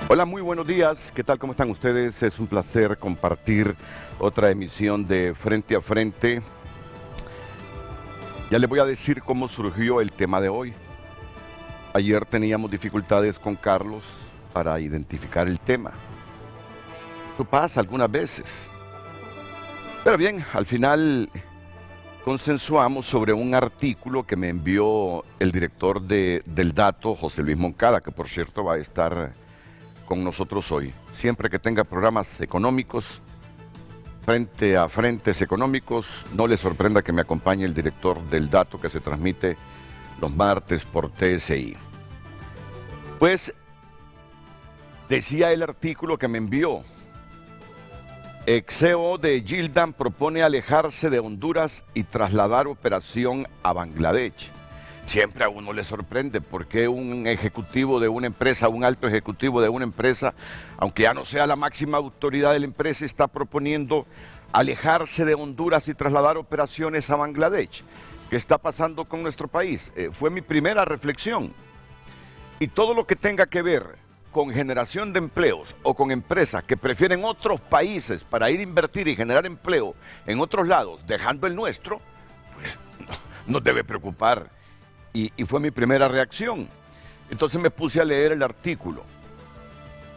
Hola, muy buenos días. ¿Qué tal? ¿Cómo están ustedes? Es un placer compartir otra emisión de Frente a Frente. Ya les voy a decir cómo surgió el tema de hoy. Ayer teníamos dificultades con Carlos para identificar el tema. Eso pasa algunas veces. Pero bien, al final consensuamos sobre un artículo que me envió el director del Dato, José Luis Moncada, que por cierto va a estar con nosotros hoy. Siempre que tenga programas económicos, frente a frentes económicos, no le sorprenda que me acompañe el director del Dato, que se transmite los martes por TSI. Pues decía el artículo que me envió: ex-CEO de Gildan propone alejarse de Honduras y trasladar operación a Bangladesh. Siempre a uno le sorprende por qué un ejecutivo de una empresa, un alto ejecutivo de una empresa, aunque ya no sea la máxima autoridad de la empresa, está proponiendo alejarse de Honduras y trasladar operaciones a Bangladesh. ¿Qué está pasando con nuestro país? Fue mi primera reflexión. Y todo lo que tenga que ver con generación de empleos o con empresas que prefieren otros países para ir a invertir y generar empleo en otros lados, dejando el nuestro, pues nos debe preocupar. Y fue mi primera reacción. Entonces me puse a leer el artículo.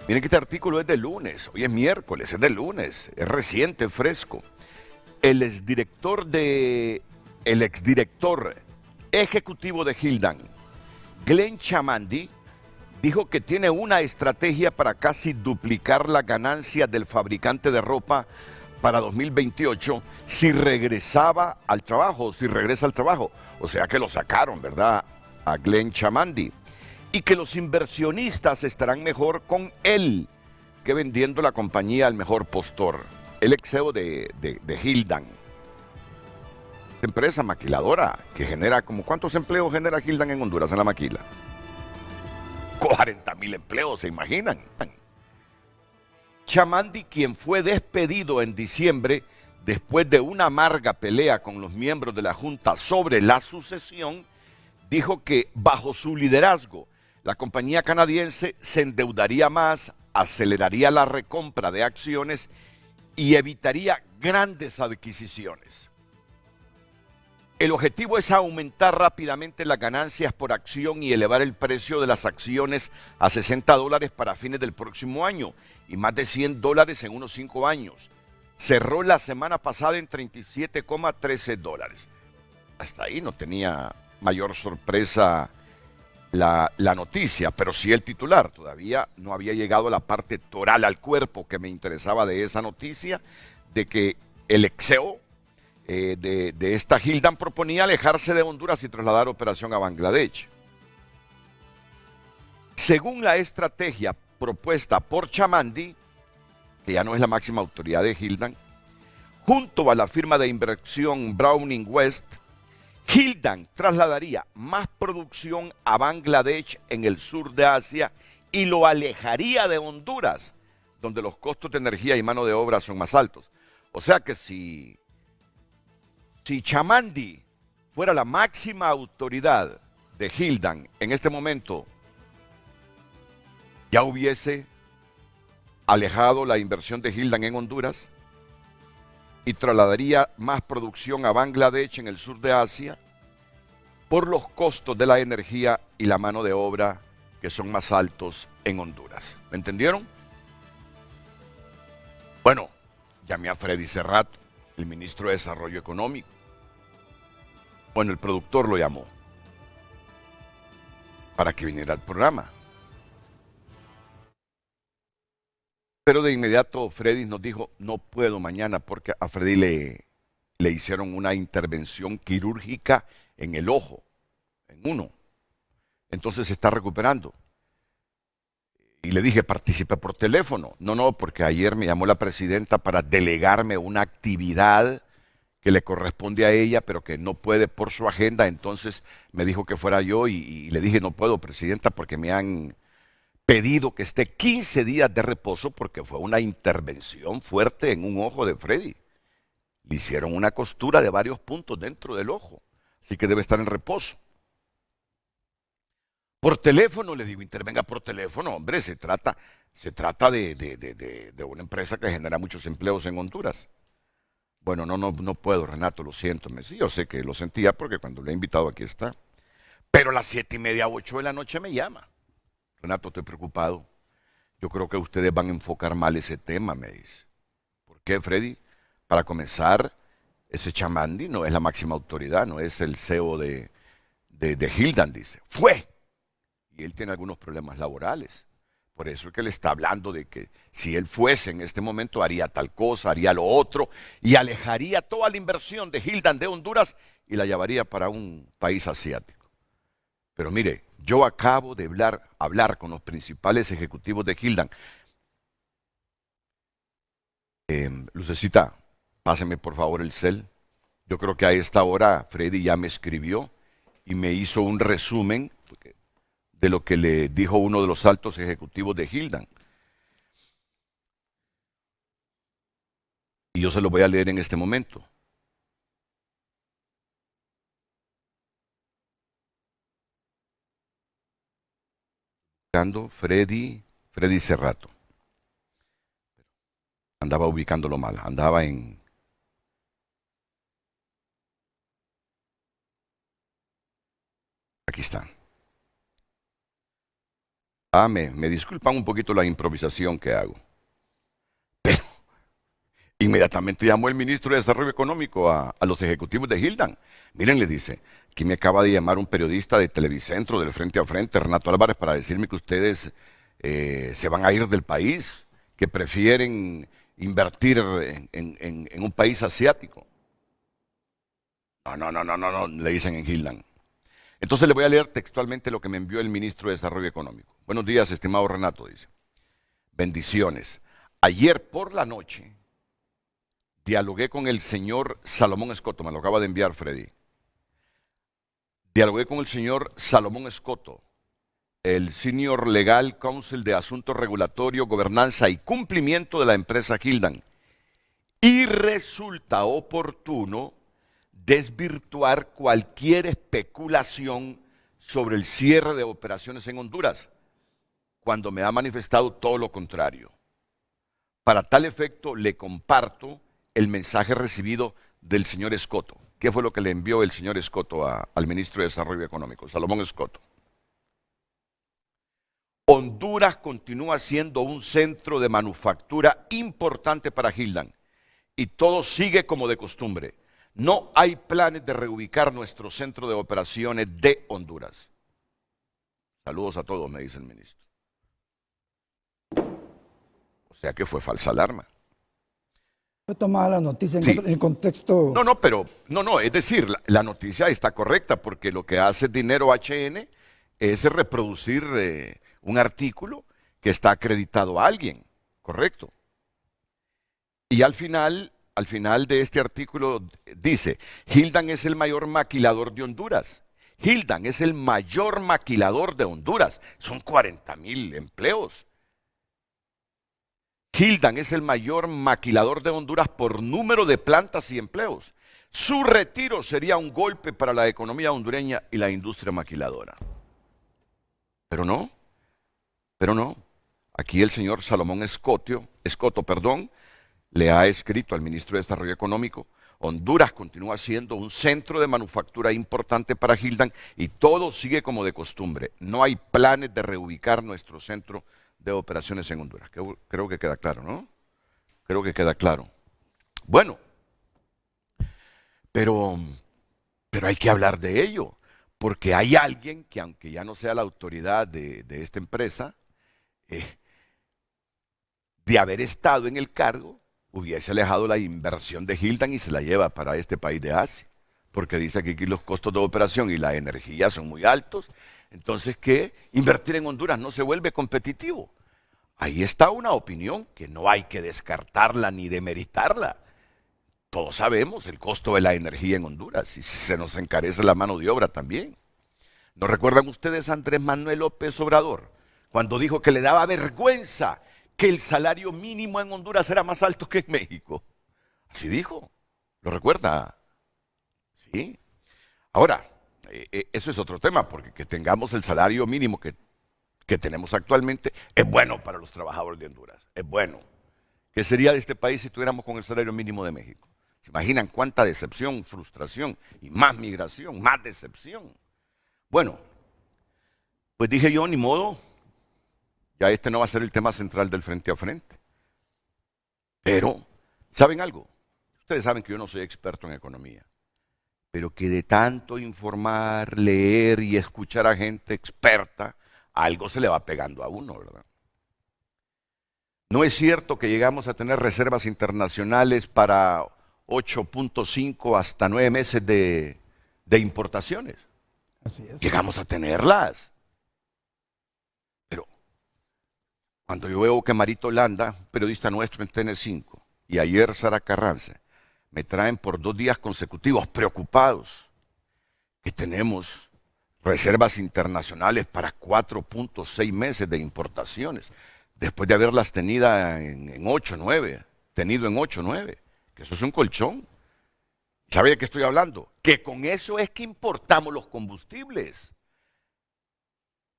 Miren que este artículo es de lunes, hoy es miércoles, es de lunes, es reciente, fresco. El exdirector ejecutivo de Gildan, Glenn Chamandy, dijo que tiene una estrategia para casi duplicar las ganancias del fabricante de ropa para 2028 si regresaba al trabajo, si regresa al trabajo. O sea que lo sacaron, ¿verdad? A Glenn Chamandy. Y que los inversionistas estarán mejor con él que vendiendo la compañía al mejor postor. El ex-CEO de Gildan. Empresa maquiladora que genera, como ¿cuántos empleos genera Gildan en Honduras en la maquila? 40,000 empleos, ¿se imaginan? Chamandy, quien fue despedido en diciembre después de una amarga pelea con los miembros de la Junta sobre la sucesión, dijo que bajo su liderazgo la compañía canadiense se endeudaría más, aceleraría la recompra de acciones y evitaría grandes adquisiciones. El objetivo es aumentar rápidamente las ganancias por acción y elevar el precio de las acciones a $60 para fines del próximo año y más de $100 en unos 5 años. Cerró la semana pasada en $37,13. Hasta ahí no tenía mayor sorpresa la noticia, pero sí el titular. Todavía no había llegado a la parte toral, al cuerpo que me interesaba de esa noticia, de que el ex-CEO de esta Gildan proponía alejarse de Honduras y trasladar operación a Bangladesh. Según la estrategia propuesta por Chamandy, que ya no es la máxima autoridad de Gildan, junto a la firma de inversión Browning West, Gildan trasladaría más producción a Bangladesh en el sur de Asia y lo alejaría de Honduras, donde los costos de energía y mano de obra son más altos. O sea que si Chamandy fuera la máxima autoridad de Gildan en este momento, ya hubiese alejado la inversión de Gildan en Honduras y trasladaría más producción a Bangladesh en el sur de Asia por los costos de la energía y la mano de obra que son más altos en Honduras. ¿Me entendieron? Bueno, llamé a Freddy Serrat, el ministro de Desarrollo Económico. Bueno, el productor lo llamó para que viniera al programa. Pero de inmediato Freddy nos dijo, no puedo mañana porque a Freddy le hicieron una intervención quirúrgica en el ojo, en uno. Entonces se está recuperando. Y le dije, participe por teléfono. No, porque ayer me llamó la presidenta para delegarme una actividad que le corresponde a ella, pero que no puede por su agenda. Entonces me dijo que fuera yo y le dije, no puedo, presidenta, porque me han pedido que esté 15 días de reposo porque fue una intervención fuerte en un ojo de Freddy. Le hicieron una costura de varios puntos dentro del ojo, así que debe estar en reposo. Por teléfono, le digo, intervenga por teléfono, hombre, se trata de una empresa que genera muchos empleos en Honduras. Bueno, no puedo, Renato, lo siento. Sí, yo sé que lo sentía porque cuando le he invitado aquí está. Pero a las 7:30, 8 de la noche me llama. Renato, estoy preocupado. Yo creo que ustedes van a enfocar mal ese tema, me dice. ¿Por qué, Freddy? Para comenzar, ese Chamandi no es la máxima autoridad, no es el CEO de Hildan, dice. Fue. Y él tiene algunos problemas laborales. Por eso es que le está hablando de que si él fuese en este momento haría tal cosa, haría lo otro y alejaría toda la inversión de Hildan de Honduras y la llevaría para un país asiático. Pero mire, yo acabo de hablar con los principales ejecutivos de Hildan. Lucecita, páseme por favor el cel. Yo creo que a esta hora Freddy ya me escribió y me hizo un resumen de lo que le dijo uno de los altos ejecutivos de Hildan. Y yo se lo voy a leer en este momento. Freddy Cerrato. Andaba ubicándolo mal, andaba en... Aquí está. Me disculpan un poquito la improvisación que hago. Pero inmediatamente llamó el ministro de Desarrollo Económico a los ejecutivos de Hildan. Miren, le dice, aquí me acaba de llamar un periodista de Televicentro, del Frente a Frente, Renato Álvarez, para decirme que ustedes se van a ir del país, que prefieren invertir en un país asiático. No, le dicen en Hildan. Entonces le voy a leer textualmente lo que me envió el ministro de Desarrollo Económico. Buenos días, estimado Renato, dice. Bendiciones. Ayer por la noche dialogué con el señor Salomón Escoto, me lo acaba de enviar Freddy. Dialogué con el señor Salomón Escoto, el Senior Legal Counsel de Asuntos Regulatorios, Gobernanza y Cumplimiento de la empresa Hildan. Y resulta oportuno desvirtuar cualquier especulación sobre el cierre de operaciones en Honduras, cuando me ha manifestado todo lo contrario. Para tal efecto, le comparto el mensaje recibido del señor Escoto. ¿Qué fue lo que le envió el señor Escoto al ministro de Desarrollo Económico, Salomón Escoto? Honduras continúa siendo un centro de manufactura importante para Hildan y todo sigue como de costumbre. No hay planes de reubicar nuestro centro de operaciones de Honduras. Saludos a todos, me dice el ministro. O sea que fue falsa alarma. Fue tomada la noticia Sí. en el contexto. Es decir, la noticia está correcta porque lo que hace Dinero HN es reproducir un artículo que está acreditado a alguien, correcto. Y al final de este artículo dice, Hildan es el mayor maquilador de Honduras. Hildan es el mayor maquilador de Honduras. Son 40,000 empleos. Hildan es el mayor maquilador de Honduras por número de plantas y empleos. Su retiro sería un golpe para la economía hondureña y la industria maquiladora. Pero no. Aquí el señor Salomón Escoto, le ha escrito al ministro de Desarrollo Económico, Honduras continúa siendo un centro de manufactura importante para Hildan y todo sigue como de costumbre. No hay planes de reubicar nuestro centro de operaciones en Honduras. Creo que queda claro, ¿no? Creo que queda claro. Bueno, pero hay que hablar de ello, porque hay alguien que, aunque ya no sea la autoridad de esta empresa, de haber estado en el cargo, hubiese alejado la inversión de Hildan y se la lleva para este país de Asia, porque dice que aquí los costos de operación y la energía son muy altos, entonces que invertir en Honduras no se vuelve competitivo. Ahí está una opinión que no hay que descartarla ni demeritarla. Todos sabemos el costo de la energía en Honduras y se nos encarece la mano de obra también. ¿No recuerdan ustedes a Andrés Manuel López Obrador cuando dijo que le daba vergüenza que el salario mínimo en Honduras era más alto que en México? Así dijo. ¿Lo recuerda? Sí. Ahora, eso es otro tema, porque que tengamos el salario mínimo que tenemos actualmente es bueno para los trabajadores de Honduras, es bueno. ¿Qué sería de este país si tuviéramos con el salario mínimo de México? ¿Se imaginan cuánta decepción, frustración y más migración, más decepción? Bueno, pues dije yo, ni modo, ya este no va a ser el tema central del frente a frente. Pero, ¿saben algo? Ustedes saben que yo no soy experto en economía, pero que de tanto informar, leer y escuchar a gente experta, algo se le va pegando a uno, ¿verdad? No es cierto que llegamos a tener reservas internacionales para 8.5 hasta 9 meses de importaciones. Así es. Llegamos a tenerlas. Pero cuando yo veo que Marito Landa, periodista nuestro en TN5, y ayer Sara Carranza, me traen por 2 días consecutivos preocupados que tenemos reservas internacionales para 4.6 meses de importaciones, después de haberlas tenido en 8, 9, que eso es un colchón. ¿Sabe de qué estoy hablando? Que con eso es que importamos los combustibles,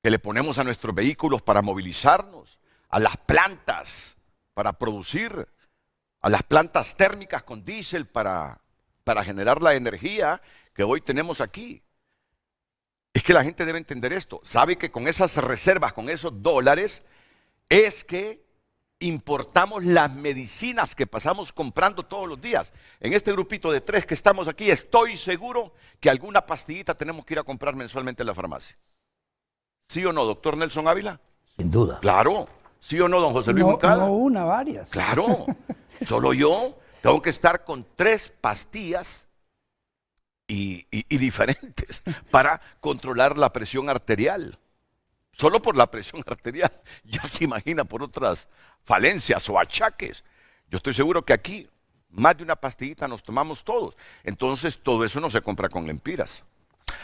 que le ponemos a nuestros vehículos para movilizarnos, a las plantas para producir, a las plantas térmicas con diésel para generar la energía que hoy tenemos aquí. Es que la gente debe entender esto. Sabe que con esas reservas, con esos dólares, es que importamos las medicinas que pasamos comprando todos los días. En este grupito de 3 que estamos aquí, estoy seguro que alguna pastillita tenemos que ir a comprar mensualmente en la farmacia. ¿Sí o no, doctor Nelson Ávila? Sin duda. Claro. ¿Sí o no, don José Luis No, Moncada? no una, varias. Claro. Solo yo tengo que estar con 3 pastillas y diferentes para controlar la presión arterial. Solo por la presión arterial. Ya se imagina por otras falencias o achaques. Yo estoy seguro que aquí más de una pastillita nos tomamos todos. Entonces todo eso no se compra con lempiras.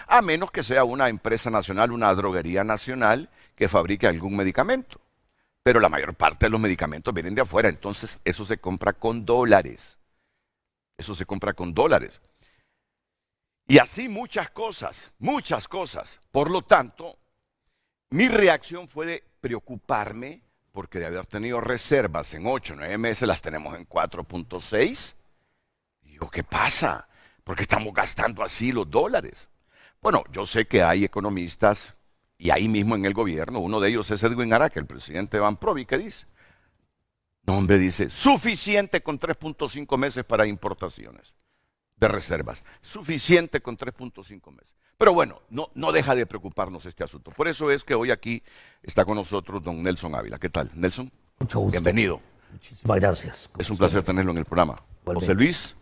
A menos que sea una empresa nacional, una droguería nacional que fabrique algún medicamento. Pero la mayor parte de los medicamentos vienen de afuera. Entonces eso se compra con dólares. Eso se compra con dólares. Y así muchas cosas, muchas cosas. Por lo tanto, mi reacción fue de preocuparme porque de haber tenido reservas en 8 o 9 meses, las tenemos en 4.6. Digo, ¿qué pasa? ¿Por qué estamos gastando así los dólares? Bueno, yo sé que hay economistas y ahí mismo en el gobierno, uno de ellos es Edwin Araque, el presidente de Banprovi, que dice, no hombre, dice, suficiente con 3.5 meses para importaciones de reservas. Suficiente con 3.5 meses. Pero bueno, no deja de preocuparnos este asunto. Por eso es que hoy aquí está con nosotros don Nelson Ávila. ¿Qué tal, Nelson? Mucho gusto. Bienvenido. Muchísimas gracias. Es un placer tenerlo en el programa. Igualmente. José Luis,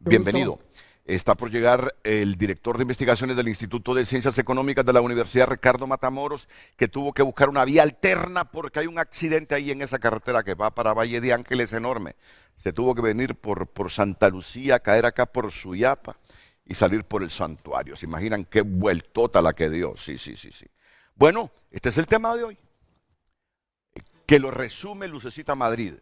bienvenido. Está por llegar el director de investigaciones del Instituto de Ciencias Económicas de la Universidad Ricardo Matamoros, que tuvo que buscar una vía alterna porque hay un accidente ahí en esa carretera que va para Valle de Ángeles enorme. Se tuvo que venir por Santa Lucía, caer acá por Suyapa y salir por el santuario. ¿Se imaginan qué vueltota la que dio? Sí. Bueno, este es el tema de hoy. Que lo resume Lucecita Madrid.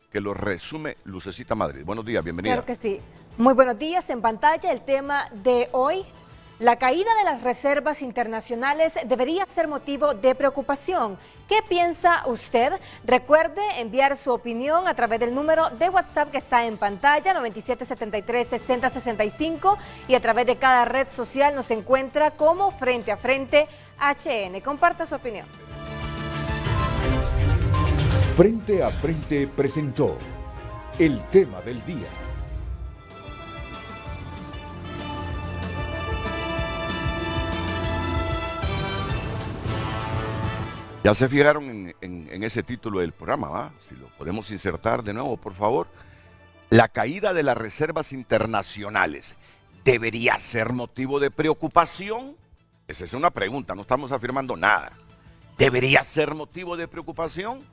Buenos días, bienvenida. Claro que sí. Muy buenos días. En pantalla el tema de hoy. La caída de las reservas internacionales debería ser motivo de preocupación. ¿Qué piensa usted? Recuerde enviar su opinión a través del número de WhatsApp que está en pantalla, 9773-6065, y a través de cada red social nos encuentra como Frente a Frente HN. Comparta su opinión. Frente a Frente presentó el tema del día. Ya se fijaron en ese título del programa, ¿va? Si lo podemos insertar de nuevo, por favor. La caída de las reservas internacionales debería ser motivo de preocupación. Esa es una pregunta, no estamos afirmando nada. ¿Debería ser motivo de preocupación?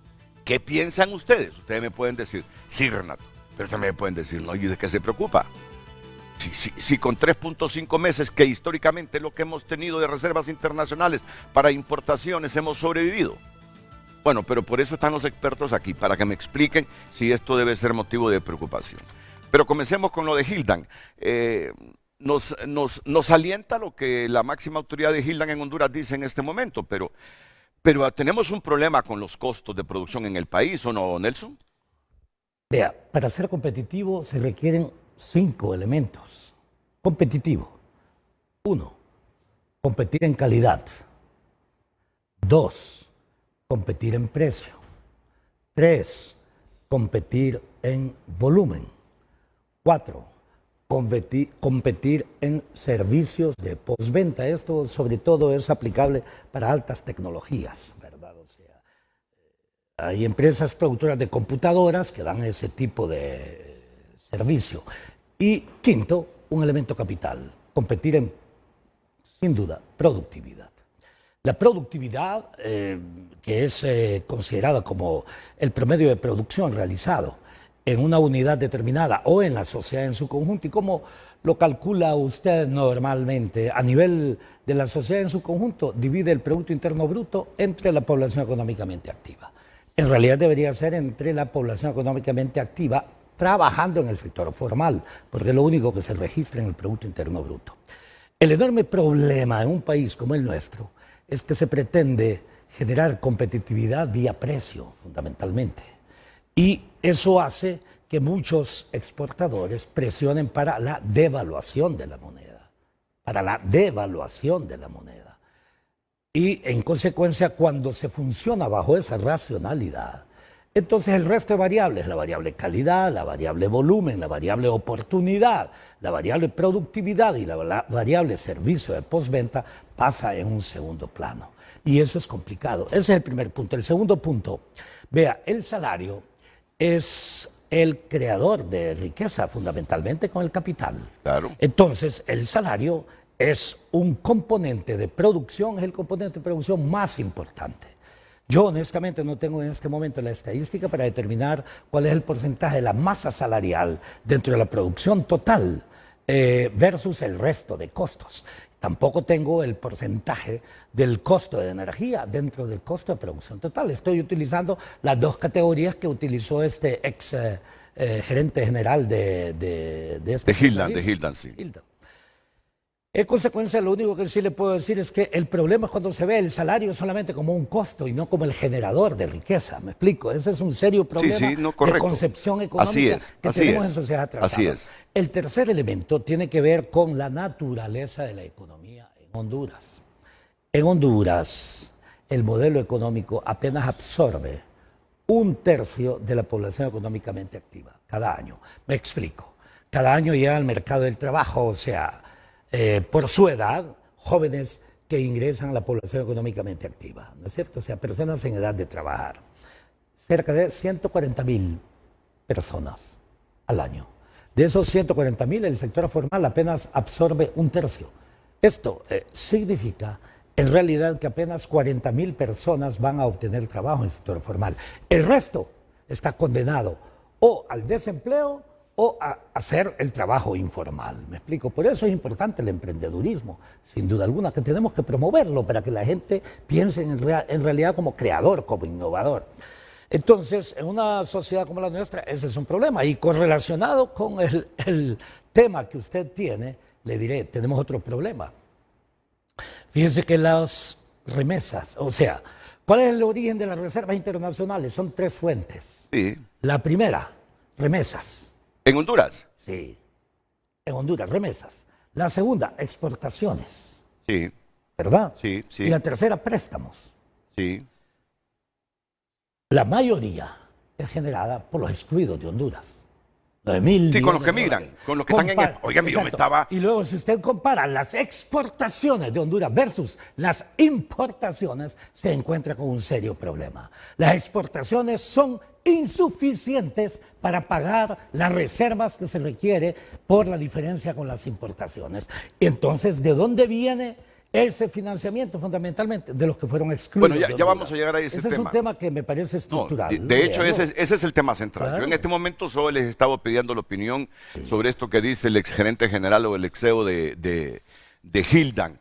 ¿Qué piensan ustedes? Ustedes me pueden decir, sí, Renato, pero también me pueden decir, no, ¿y de qué se preocupa? Si con 3.5 meses, que históricamente es lo que hemos tenido de reservas internacionales para importaciones, hemos sobrevivido. Bueno, pero por eso están los expertos aquí, para que me expliquen si esto debe ser motivo de preocupación. Pero comencemos con lo de Gildan. nos alienta lo que la máxima autoridad de Gildan en Honduras dice en este momento, pero tenemos un problema con los costos de producción en el país, ¿o no, Nelson? Vea, para ser competitivo se requieren 5 elementos. Competitivo. 1, competir en calidad. 2, competir en precio. 3, competir en volumen. 4, competir en servicios de postventa. Esto sobre todo es aplicable para altas tecnologías, ¿verdad? O sea, hay empresas productoras de computadoras que dan ese tipo de servicio. Y quinto, un elemento capital, competir en, sin duda, productividad. La productividad, que es considerada como el promedio de producción realizado en una unidad determinada o en la sociedad en su conjunto, y cómo lo calcula usted normalmente a nivel de la sociedad en su conjunto, divide el Producto Interno Bruto entre la población económicamente activa. En realidad debería ser entre la población económicamente activa trabajando en el sector formal, porque es lo único que se registra en el Producto Interno Bruto. El enorme problema en un país como el nuestro es que se pretende generar competitividad vía precio, fundamentalmente. Y eso hace que muchos exportadores presionen para la devaluación de la moneda, Y en consecuencia, cuando se funciona bajo esa racionalidad, entonces el resto de variables, la variable calidad, la variable volumen, la variable oportunidad, la variable productividad y la variable servicio de postventa pasa en un segundo plano. Y eso es complicado. Ese es el primer punto. El segundo punto, vea, el salario es el creador de riqueza, fundamentalmente con el capital. Claro. Entonces, el salario es un componente de producción, es el componente de producción más importante. Yo honestamente no tengo en este momento la estadística para determinar cuál es el porcentaje de la masa salarial dentro de la producción total versus el resto de costos. Tampoco tengo el porcentaje del costo de energía dentro del costo de producción total. Estoy utilizando las dos categorías que utilizó este ex gerente general de Gildan, sí. Gildan. En consecuencia, lo único que sí le puedo decir es que el problema es cuando se ve el salario solamente como un costo y no como el generador de riqueza. ¿Me explico? Ese es un serio problema de concepción económica que tenemos en sociedad atrasadas. Así es. El tercer elemento tiene que ver con la naturaleza de la economía en Honduras. En Honduras, el modelo económico apenas absorbe 1/3 de la población económicamente activa cada año. Me explico. Cada año llega al mercado del trabajo, o sea, por su edad, jóvenes que ingresan a la población económicamente activa, ¿no es cierto? O sea, personas en edad de trabajar. Cerca de 140,000 personas al año. De esos 140,000, el sector formal apenas absorbe 1/3. Esto significa, en realidad, que apenas 40,000 personas van a obtener trabajo en el sector formal. El resto está condenado o al desempleo o a hacer el trabajo informal. ¿Me explico? Por eso es importante el emprendedurismo, sin duda alguna, que tenemos que promoverlo para que la gente piense en realidad como creador, como innovador. Entonces, en una sociedad como la nuestra, ese es un problema. Y correlacionado con el tema que usted tiene, le diré, tenemos otro problema. Fíjese que las remesas, o sea, ¿cuál es el origen de las reservas internacionales? Son 3 fuentes. Sí. La primera, remesas. ¿En Honduras? Sí, en Honduras, remesas. La segunda, exportaciones. Sí. ¿Verdad? Sí, sí. Y la tercera, préstamos. Sí. La mayoría es generada por los excluidos de Honduras. 9,000 Sí, con los que millones de migran, dólares. con los que están en... Oiga, yo me estaba... Y luego, si usted compara las exportaciones de Honduras versus las importaciones, se encuentra con un serio problema. Las exportaciones son insuficientes para pagar las reservas que se requiere por la diferencia con las importaciones. Entonces, ¿de dónde viene ese financiamiento? Fundamentalmente de los que fueron excluidos. Bueno, ya vamos a llegar a ese tema. Ese es un tema que me parece estructural. No, de hecho, ese es el tema central. Claro. Yo en este momento solo les estaba pidiendo la opinión sobre esto que dice el exgerente general o el ex CEO de Gildan,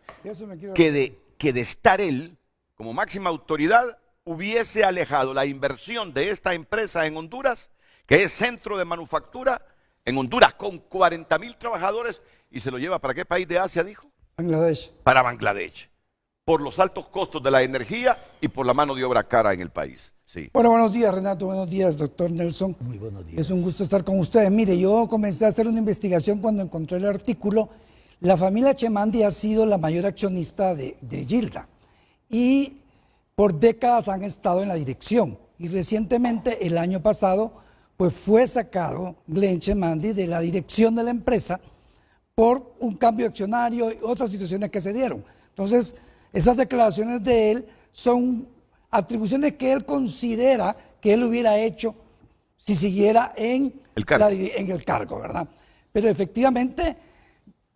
que de estar él como máxima autoridad hubiese alejado la inversión de esta empresa en Honduras, que es centro de manufactura en Honduras, con 40,000 trabajadores y se lo lleva ¿para qué país de Asia, dijo? Bangladesh. Para Bangladesh, por los altos costos de la energía y por la mano de obra cara en el país. Sí. Bueno, buenos días, Renato. Buenos días, doctor Nelson. Muy buenos días. Es un gusto estar con ustedes. Mire, yo comencé a hacer una investigación cuando encontré el artículo. La familia Chemandi ha sido la mayor accionista de Gilda y por décadas han estado en la dirección. Y recientemente, el año pasado, pues fue sacado Glenn Chemandi de la dirección de la empresa por un cambio de accionario y otras situaciones que se dieron. Entonces, esas declaraciones de él son atribuciones que él considera que él hubiera hecho si siguiera en el cargo, ¿verdad? Pero efectivamente,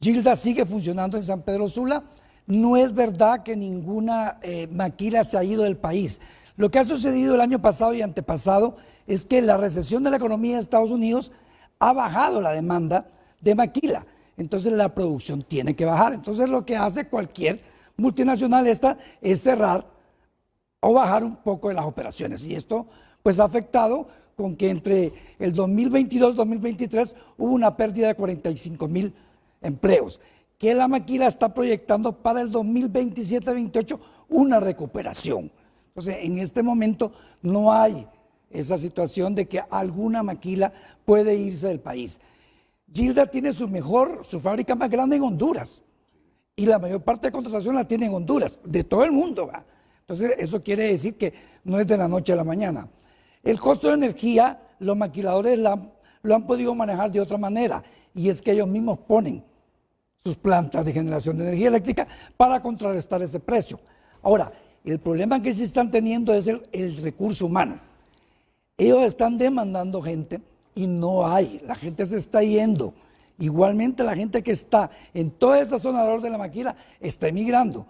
Gilda sigue funcionando en San Pedro Sula. No es verdad que ninguna maquila se ha ido del país. Lo que ha sucedido el año pasado y antepasado es que la recesión de la economía de Estados Unidos ha bajado la demanda de maquila. Entonces la producción tiene que bajar. Entonces lo que hace cualquier multinacional es cerrar o bajar un poco de las operaciones. Y esto pues ha afectado con que entre el 2022 y 2023 hubo una pérdida de 45,000 empleos, que la maquila está proyectando para el 2027-28 una recuperación. Entonces, en este momento no hay esa situación de que alguna maquila puede irse del país. Gilda tiene su fábrica más grande en Honduras y la mayor parte de contratación la tiene en Honduras, de todo el mundo, ¿va? Entonces, eso quiere decir que no es de la noche a la mañana. El costo de energía, los maquiladores lo han podido manejar de otra manera, y es que ellos mismos ponen sus plantas de generación de energía eléctrica para contrarrestar ese precio. Ahora, el problema que sí están teniendo es el recurso humano. Ellos están demandando gente y no hay, la gente se está yendo. Igualmente la gente que está en toda esa zona alrededor de la maquila está emigrando.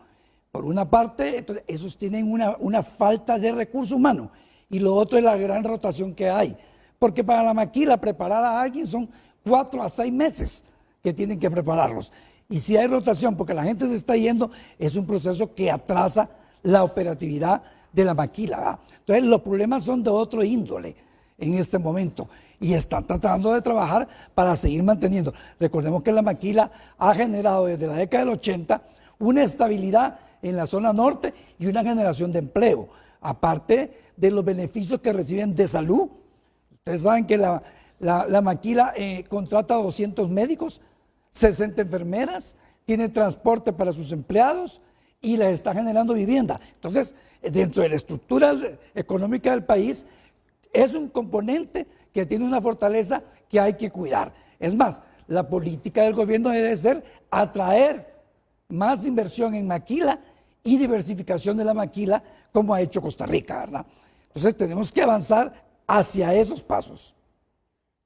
Por una parte, entonces, esos tienen una falta de recurso humano, y lo otro es la gran rotación que hay, porque para la maquila preparar a alguien son 4 a 6 meses que tienen que prepararlos, y si hay rotación porque la gente se está yendo, es un proceso que atrasa la operatividad de la maquila, ¿verdad? Entonces los problemas son de otro índole en este momento y están tratando de trabajar para seguir manteniendo. Recordemos que la maquila ha generado desde la década del 80 una estabilidad en la zona norte y una generación de empleo, aparte de los beneficios que reciben de salud. Ustedes saben que la maquila contrata 200 médicos, 60 enfermeras, tiene transporte para sus empleados y les está generando vivienda. Entonces, dentro de la estructura económica del país, es un componente que tiene una fortaleza que hay que cuidar. Es más, la política del gobierno debe ser atraer más inversión en maquila y diversificación de la maquila, como ha hecho Costa Rica, ¿verdad? Entonces tenemos que avanzar hacia esos pasos.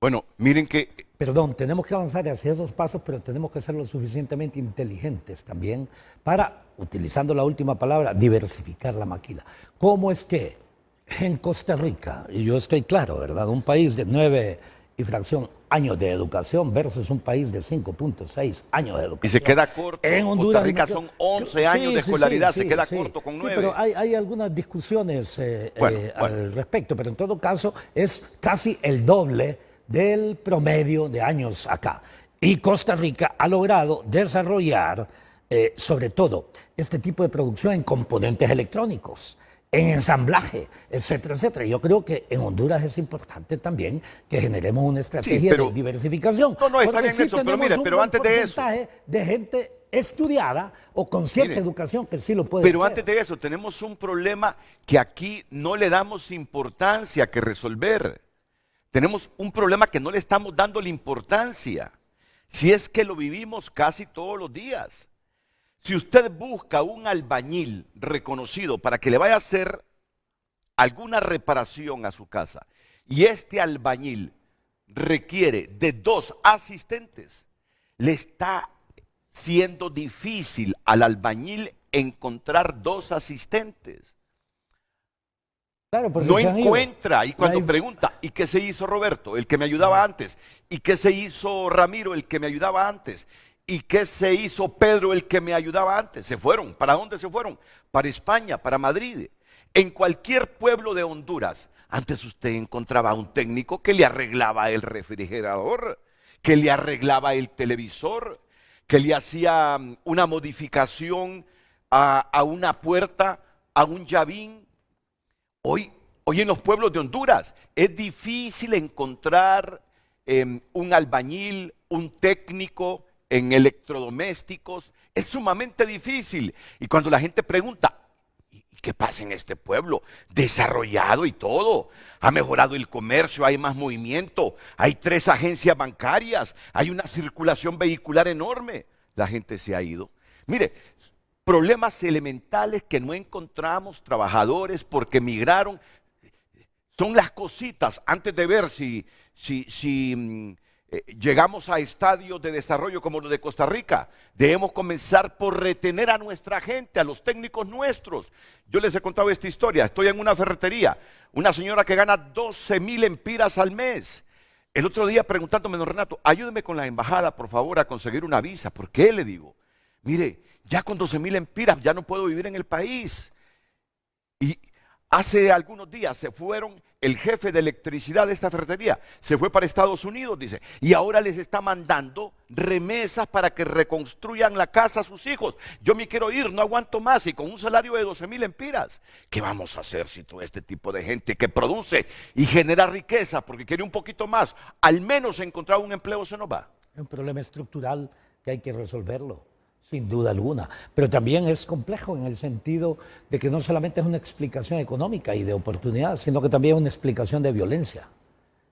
Bueno, miren que... Perdón, tenemos que avanzar hacia esos pasos, pero tenemos que ser lo suficientemente inteligentes también para, utilizando la última palabra, diversificar la maquila. ¿Cómo es que en Costa Rica, y yo estoy claro, ¿verdad? Un país de 9 y fracción años de educación versus un país de 5.6 años de educación. Y se queda corto. En Honduras, Costa Rica son 11 años de escolaridad, se queda corto con 9. Sí, pero hay algunas discusiones al respecto, pero en todo caso es casi el doble del promedio de años acá. Y Costa Rica ha logrado desarrollar, sobre todo, este tipo de producción en componentes electrónicos, en ensamblaje, etcétera, etcétera. Yo creo que en Honduras es importante también que generemos una estrategia de diversificación. No, está bien eso, pero mire, pero antes de eso... de gente estudiada o con cierta educación que sí lo puede Pero hacer. antes de eso, tenemos un problema que aquí no le damos importancia que resolver. Tenemos un problema que no le estamos dando la importancia, si es que lo vivimos casi todos los días. Si usted busca un albañil reconocido para que le vaya a hacer alguna reparación a su casa y este albañil requiere de 2 asistentes, le está siendo difícil al albañil encontrar 2 asistentes. Claro, No encuentra, y cuando pregunta, ¿y qué se hizo Roberto, el que me ayudaba antes? ¿Y qué se hizo Ramiro, el que me ayudaba antes? ¿Y qué se hizo Pedro, el que me ayudaba antes? Se fueron. ¿Para dónde se fueron? Para España, para Madrid. En cualquier pueblo de Honduras, antes usted encontraba a un técnico que le arreglaba el refrigerador, que le arreglaba el televisor, que le hacía una modificación a una puerta, a un llavín. Hoy en los pueblos de Honduras es difícil encontrar un albañil, un técnico en electrodomésticos. Es sumamente difícil. Y cuando la gente pregunta, ¿y qué pasa en este pueblo? Desarrollado y todo. Ha mejorado el comercio, hay más movimiento, hay 3 agencias bancarias, hay una circulación vehicular enorme. La gente se ha ido. Mire, problemas elementales que no encontramos, trabajadores porque emigraron. Son las cositas antes de ver si llegamos a estadios de desarrollo como los de Costa Rica. Debemos comenzar por retener a nuestra gente, a los técnicos nuestros. Yo les he contado esta historia. Estoy en una ferretería, una señora que gana 12,000 empiras al mes. El otro día preguntándome, don Renato, ayúdeme con la embajada, por favor, a conseguir una visa. ¿Por qué? Le digo, mire, ya con 12,000 empiras ya no puedo vivir en el país. Y hace algunos días se fueron, el jefe de electricidad de esta ferretería se fue para Estados Unidos, dice, y ahora les está mandando remesas para que reconstruyan la casa a sus hijos. Yo me quiero ir, no aguanto más, y con un salario de 12,000 empiras. ¿Qué vamos a hacer si todo este tipo de gente que produce y genera riqueza porque quiere un poquito más, al menos encontrar un empleo se nos va? Es un problema estructural que hay que resolverlo, sin duda alguna. Pero también es complejo en el sentido de que no solamente es una explicación económica y de oportunidad, sino que también es una explicación de violencia.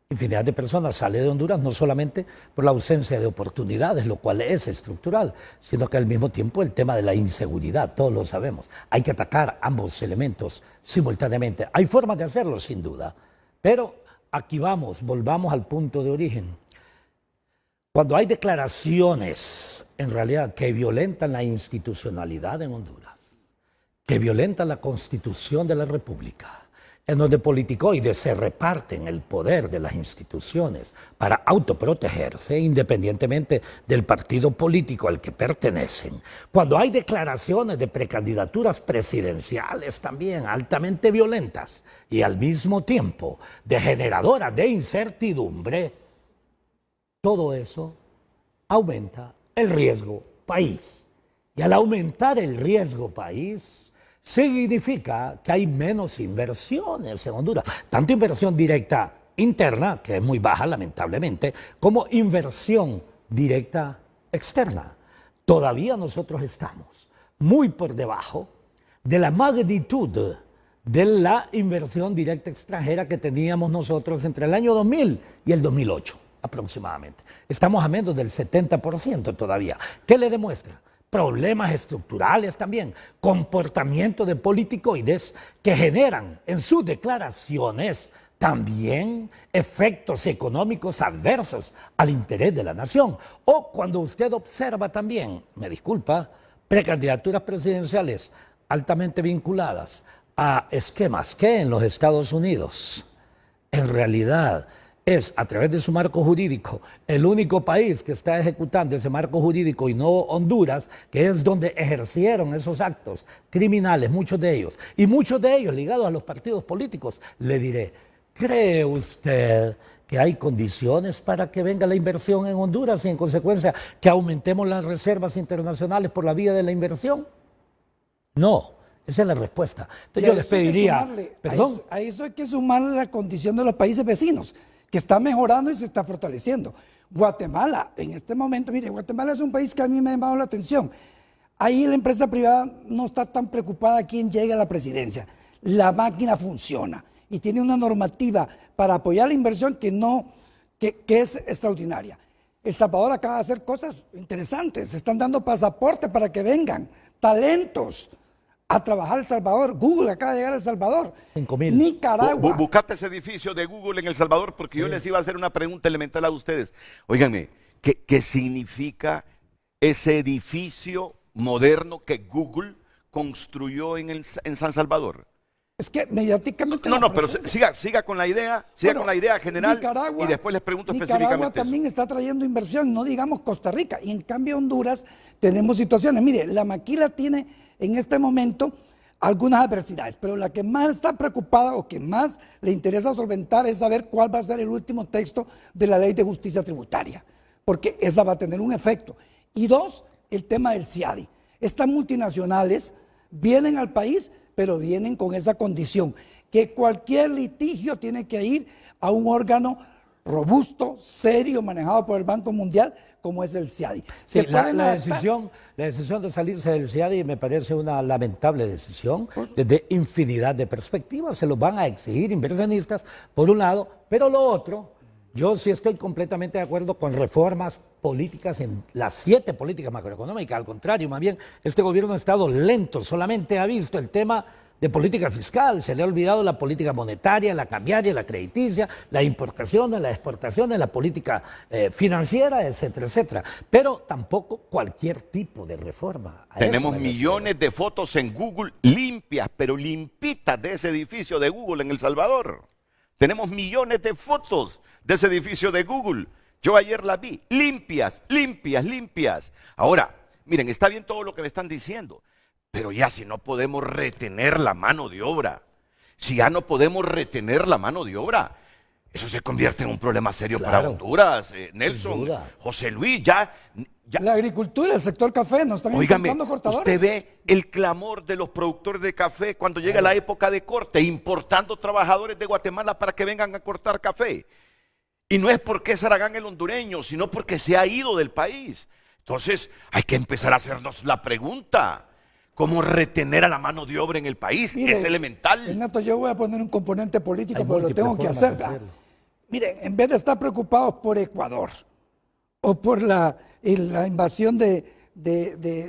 Infinidad de personas salen de Honduras no solamente por la ausencia de oportunidades, lo cual es estructural, sino que al mismo tiempo el tema de la inseguridad, todos lo sabemos. Hay que atacar ambos elementos simultáneamente. Hay formas de hacerlo, sin duda. Pero aquí volvamos al punto de origen. Cuando hay declaraciones, en realidad, que violentan la institucionalidad en Honduras, que violentan la Constitución de la República, en donde politicoides se reparten el poder de las instituciones para autoprotegerse independientemente del partido político al que pertenecen, cuando hay declaraciones de precandidaturas presidenciales también altamente violentas y al mismo tiempo de generadoras de incertidumbre, todo eso aumenta el riesgo país. Y al aumentar el riesgo país, significa que hay menos inversiones en Honduras. Tanto inversión directa interna, que es muy baja lamentablemente, como inversión directa externa. Todavía nosotros estamos muy por debajo de la magnitud de la inversión directa extranjera que teníamos nosotros entre el año 2000 y el 2008. Aproximadamente. Estamos a menos del 70% todavía. ¿Qué le demuestra? Problemas estructurales también, comportamiento de politicoides que generan en sus declaraciones también efectos económicos adversos al interés de la nación. O cuando usted observa también, me disculpa, precandidaturas presidenciales altamente vinculadas a esquemas que en los Estados Unidos, en realidad, es a través de su marco jurídico el único país que está ejecutando ese marco jurídico y no Honduras, que es donde ejercieron esos actos criminales, muchos de ellos ligados a los partidos políticos. Le diré, ¿cree usted que hay condiciones para que venga la inversión en Honduras y en consecuencia que aumentemos las reservas internacionales por la vía de la inversión? No. Esa es la respuesta. Entonces yo les pediría, perdón. A eso hay que sumarle la condición de los países vecinos, que está mejorando y se está fortaleciendo. Guatemala, en este momento, mire, Guatemala es un país que a mí me ha llamado la atención. Ahí la empresa privada no está tan preocupada a quién llegue a la presidencia. La máquina funciona y tiene una normativa para apoyar la inversión que es extraordinaria. El Salvador acaba de hacer cosas interesantes. Se están dando pasaporte para que vengan talentos a trabajar El Salvador. Google acaba de llegar a El Salvador. 5,000. Nicaragua. Buscate ese edificio de Google en El Salvador porque yo les iba a hacer una pregunta elemental a ustedes. Óiganme, ¿qué significa ese edificio moderno que Google construyó en San Salvador? Es que mediáticamente... No, pero siga con la idea, con la idea general y después les pregunto específicamente Nicaragua también está trayendo inversión, no digamos Costa Rica. Y en cambio Honduras tenemos situaciones. Mire, la maquila tiene en este momento algunas adversidades, pero la que más está preocupada o que más le interesa solventar es saber cuál va a ser el último texto de la Ley de Justicia Tributaria, porque esa va a tener un efecto. Y dos, el tema del CIADI. Estas multinacionales vienen al país, pero vienen con esa condición, que cualquier litigio tiene que ir a un órgano robusto, serio, manejado por el Banco Mundial, como es el CIADI. Sí, la decisión de salirse del CIADI me parece una lamentable decisión desde infinidad de perspectivas. Se los van a exigir inversionistas, por un lado, pero lo otro, yo sí estoy completamente de acuerdo con reformas políticas en las 7 políticas macroeconómicas. Al contrario, más bien, este gobierno ha estado lento, solamente ha visto el tema de política fiscal, se le ha olvidado la política monetaria, la cambiaria, la crediticia, la importación, la exportación, la política financiera, etcétera, etcétera. Pero tampoco cualquier tipo de reforma. Tenemos millones de fotos en Google limpias, pero limpitas de ese edificio de Google en El Salvador. Tenemos millones de fotos de ese edificio de Google. Yo ayer las vi, limpias, limpias, limpias. Ahora, miren, está bien todo lo que me están diciendo, pero ya si no podemos retener la mano de obra, si ya no podemos retener la mano de obra, eso se convierte en un problema serio para Honduras. Nelson, José Luis, ya... La agricultura, el sector café, nos están importando cortadores. Usted ve el clamor de los productores de café cuando llega la época de corte, importando trabajadores de Guatemala para que vengan a cortar café. Y no es porque es Aragán el hondureño, sino porque se ha ido del país. Entonces hay que empezar a hacernos la pregunta: ¿cómo retener a la mano de obra en el país? Mire, es elemental. Renato, yo voy a poner un componente político, pero lo tengo que hacer. Miren, en vez de estar preocupados por Ecuador o por la invasión de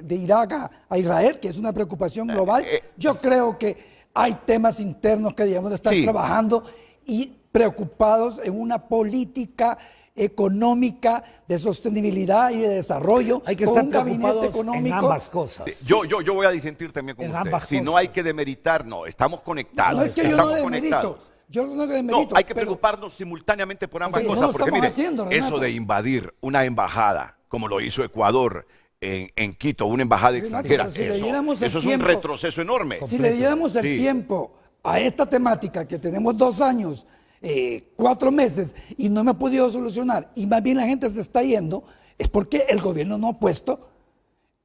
Irak a Israel, que es una preocupación global, yo creo que hay temas internos que debemos de estar trabajando y preocupados en una política económica de sostenibilidad y de desarrollo. Hay que estar preocupados en ambas cosas. Yo voy a disentir también con usted. Si no hay que demeritar, no, estamos conectados. No es que yo no demerito. Yo no demerito. No, hay que preocuparnos simultáneamente por ambas cosas. Porque mire, eso de invadir una embajada, como lo hizo Ecuador en Quito, una embajada extranjera, eso es un retroceso enorme. Si le diéramos el tiempo a esta temática, que tenemos 2 años, 4 meses, y no me ha podido solucionar, y más bien la gente se está yendo, es porque el gobierno no ha puesto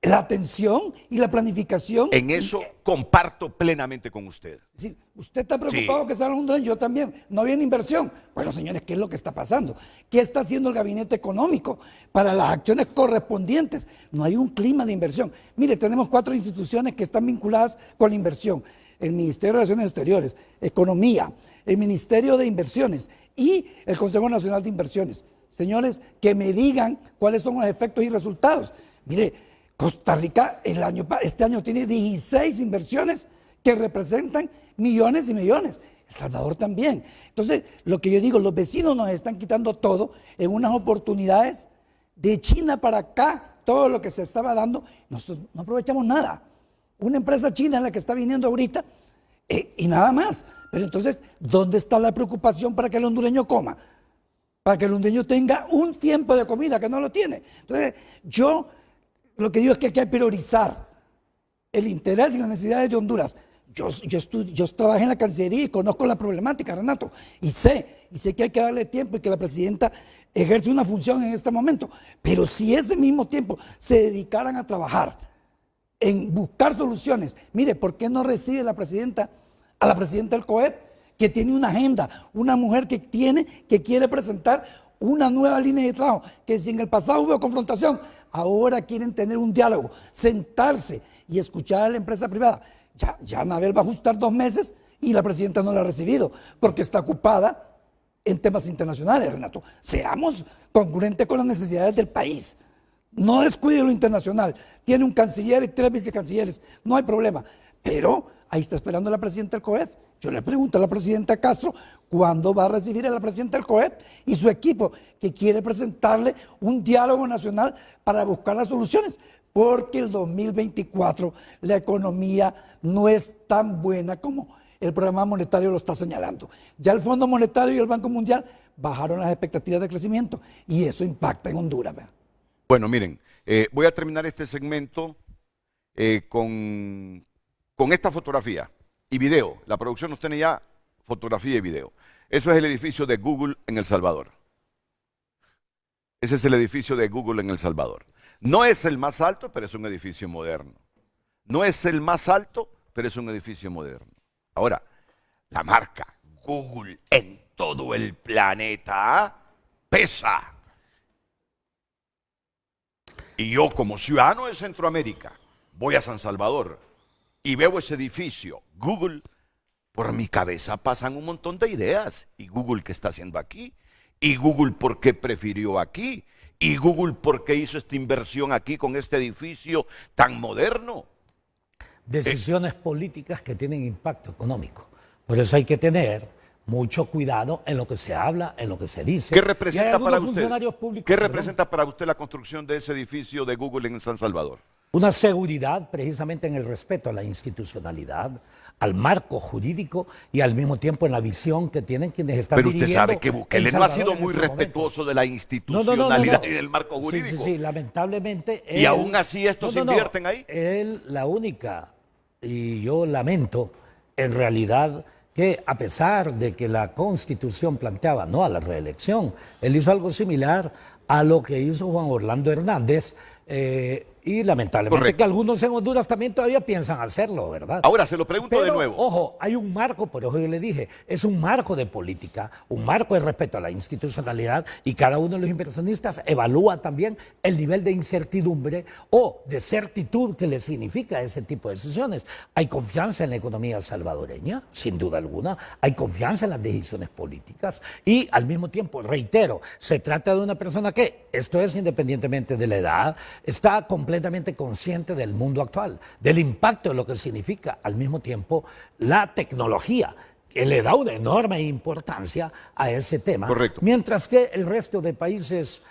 la atención y la planificación. En eso comparto plenamente con usted. Sí, usted está preocupado que salga un tren, yo también. No había inversión. Bueno, señores, ¿qué es lo que está pasando? ¿Qué está haciendo el gabinete económico para las acciones correspondientes? No hay un clima de inversión. Mire, tenemos 4 instituciones que están vinculadas con la inversión: el Ministerio de Relaciones Exteriores, Economía, el Ministerio de Inversiones y el Consejo Nacional de Inversiones. Señores, que me digan cuáles son los efectos y resultados. Mire, Costa Rica este año tiene 16 inversiones que representan millones y millones. El Salvador también. Entonces, lo que yo digo, los vecinos nos están quitando todo en unas oportunidades de China para acá, todo lo que se estaba dando, nosotros no aprovechamos nada. Una empresa china es la que está viniendo ahorita y nada más. Pero entonces, ¿dónde está la preocupación para que el hondureño coma? Para que el hondureño tenga un tiempo de comida, que no lo tiene. Entonces, yo lo que digo es que hay que priorizar el interés y las necesidades de Honduras. Yo trabajé en la Cancillería y conozco la problemática, Renato, y sé que hay que darle tiempo y que la presidenta ejerce una función en este momento. Pero si ese mismo tiempo se dedicaran a trabajar en buscar soluciones, mire, ¿por qué no recibe a la presidenta del COEP, que tiene una agenda, una mujer que quiere presentar una nueva línea de trabajo, que si en el pasado hubo confrontación, ahora quieren tener un diálogo, sentarse y escuchar a la empresa privada? Ya Anabel va a ajustar 2 meses y la presidenta no la ha recibido porque está ocupada en temas internacionales, Renato. Seamos congruentes con las necesidades del país. No descuide lo internacional. Tiene un canciller y 3 vicecancilleres, no hay problema. Pero ahí está esperando la presidenta del COEP. Yo le pregunto a la presidenta Castro cuándo va a recibir a la presidenta del COEP y su equipo, que quiere presentarle un diálogo nacional para buscar las soluciones, porque el 2024 la economía no es tan buena como el programa monetario lo está señalando. Ya el Fondo Monetario y el Banco Mundial bajaron las expectativas de crecimiento y eso impacta en Honduras. ¿Verdad? Bueno, miren, voy a terminar este segmento con esta fotografía y video. La producción nos tiene ya fotografía y video. Eso es el edificio de Google en El Salvador. Ese es el edificio de Google en El Salvador. No es el más alto, pero es un edificio moderno. No es el más alto, pero es un edificio moderno. Ahora, la marca Google en todo el planeta pesa. Y yo como ciudadano de Centroamérica voy a San Salvador y veo ese edificio Google, por mi cabeza pasan un montón de ideas. ¿Y Google qué está haciendo aquí? ¿Y Google por qué prefirió aquí? ¿Y Google por qué hizo esta inversión aquí con este edificio tan moderno? Decisiones políticas que tienen impacto económico. Por eso hay que tener mucho cuidado en lo que se habla, en lo que se dice. ¿Qué Y hay representa para algunos usted? funcionarios públicos, ¿Qué perdón, representa para usted la construcción de ese edificio de Google en San Salvador? una seguridad precisamente en el respeto a la institucionalidad, al marco jurídico y al mismo tiempo en la visión que tienen quienes están Pero usted dirigiendo sabe que Bukele El no ha Salvador sido en muy ese momento. respetuoso de la No. institucionalidad y del marco Sí, jurídico. sí, lamentablemente. Y aún así estos invierten ahí. Él, la única, y yo lamento, en realidad, que a pesar de que la Constitución planteaba no a la reelección, él hizo algo similar a lo que hizo Juan Orlando Hernández, y lamentablemente Correcto. que algunos en Honduras también todavía piensan hacerlo, ¿verdad? Ahora se lo pregunto de Pero, nuevo. ojo, hay un marco, por eso yo le dije, es un marco de política, un marco de respeto a la institucionalidad y cada uno de los inversionistas evalúa también el nivel de incertidumbre o de certitud que le significa ese tipo de decisiones. Hay confianza en la economía salvadoreña, sin duda alguna, hay confianza en las decisiones políticas y al mismo tiempo, reitero, se trata de una persona que, esto es independientemente de la edad, está completamente consciente del mundo actual, del impacto de lo que significa al mismo tiempo la tecnología, que le da una enorme importancia a ese tema. Correcto. Mientras que el resto de países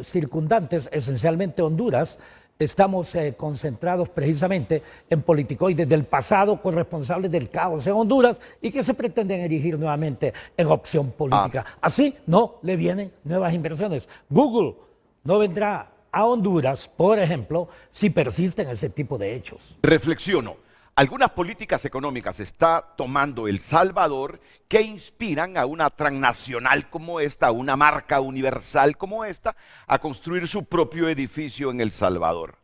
circundantes, esencialmente Honduras, estamos concentrados precisamente en politicoides del pasado corresponsables del caos en Honduras y que se pretenden erigir nuevamente en opción política. Así no le vienen nuevas inversiones. Google no vendrá a Honduras, por ejemplo, si persisten ese tipo de hechos. Reflexiono. Algunas políticas económicas está tomando El Salvador que inspiran a una transnacional como esta, a una marca universal como esta, a construir su propio edificio en El Salvador.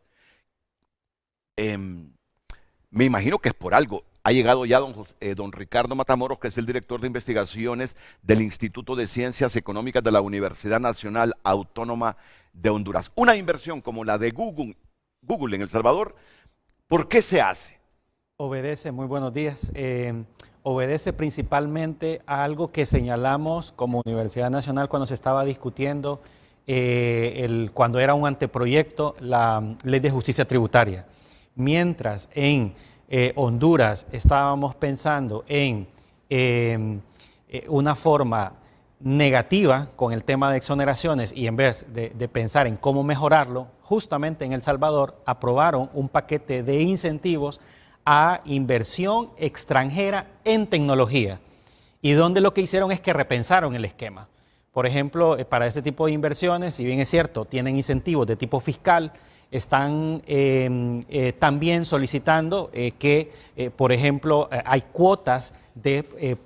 Me imagino que es por algo. Ha llegado ya don Ricardo Matamoros, que es el director de investigaciones del Instituto de Ciencias Económicas de la Universidad Nacional Autónoma de Honduras. Una inversión como la de Google en El Salvador, ¿por qué se hace? Obedece, muy buenos días. Obedece principalmente a algo que señalamos como Universidad Nacional cuando se estaba discutiendo, cuando era un anteproyecto, la Ley de Justicia Tributaria. Mientras en Honduras estábamos pensando en una forma negativa con el tema de exoneraciones y en vez de pensar en cómo mejorarlo, justamente en El Salvador aprobaron un paquete de incentivos a inversión extranjera en tecnología y donde lo que hicieron es que repensaron el esquema. Por ejemplo, para este tipo de inversiones, si bien es cierto, tienen incentivos de tipo fiscal, están también solicitando que, por ejemplo, hay cuotas de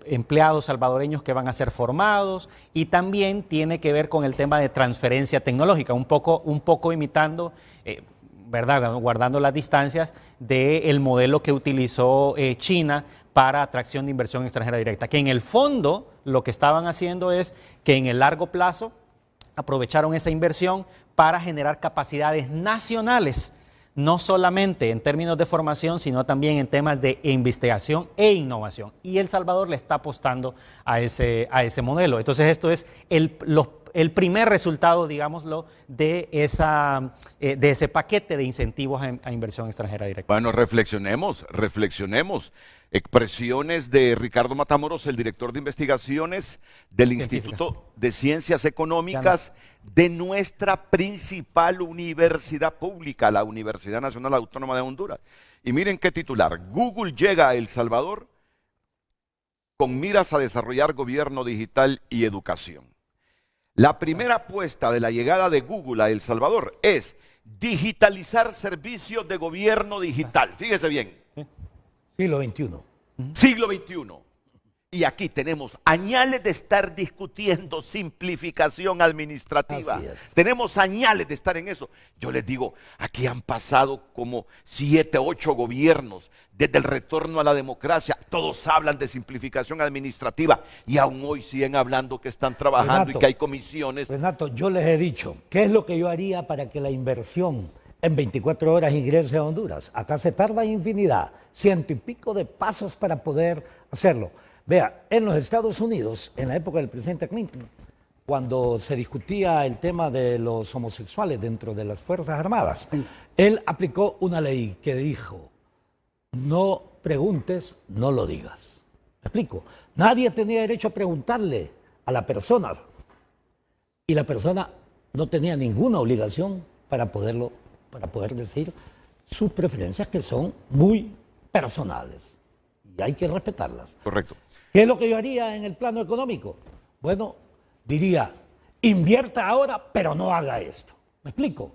empleados salvadoreños que van a ser formados y también tiene que ver con el tema de transferencia tecnológica, un poco imitando, ¿verdad?, guardando las distancias del modelo que utilizó China para atracción de inversión extranjera directa, que en el fondo lo que estaban haciendo es que en el largo plazo aprovecharon esa inversión para generar capacidades nacionales, no solamente en términos de formación, sino también en temas de investigación e innovación. Y El Salvador le está apostando a ese modelo. Entonces esto es el primer resultado, digámoslo, de ese paquete de incentivos a inversión extranjera directa. Bueno, reflexionemos. Expresiones de Ricardo Matamoros, el director de investigaciones del Instituto de Ciencias Económicas de nuestra principal universidad pública, la Universidad Nacional Autónoma de Honduras. Y miren qué titular: Google llega a El Salvador con miras a desarrollar gobierno digital y educación. La primera apuesta de la llegada de Google a El Salvador es digitalizar servicios de gobierno digital. Fíjese bien. Siglo XXI. Siglo XXI. Y aquí tenemos añales de estar discutiendo simplificación administrativa. Así es. Tenemos añales de estar en eso. Yo les digo, aquí han pasado como 7, 8 gobiernos desde el retorno a la democracia. Todos hablan de simplificación administrativa y aún hoy siguen hablando que están trabajando Renato, y que hay comisiones. Renato, yo les he dicho, ¿qué es lo que yo haría para que la inversión en 24 horas ingrese a Honduras? Acá se tarda infinidad, 100 y pico de pasos para poder hacerlo. Vea, en los Estados Unidos, en la época del presidente Clinton, cuando se discutía el tema de los homosexuales dentro de las Fuerzas Armadas, él aplicó una ley que dijo, no preguntes, no lo digas. ¿Me explico? Nadie tenía derecho a preguntarle a la persona y la persona no tenía ninguna obligación para poder decir sus preferencias, que son muy personales y hay que respetarlas. Correcto. ¿Qué es lo que yo haría en el plano económico? Bueno, diría, invierta ahora, pero no haga esto. ¿Me explico?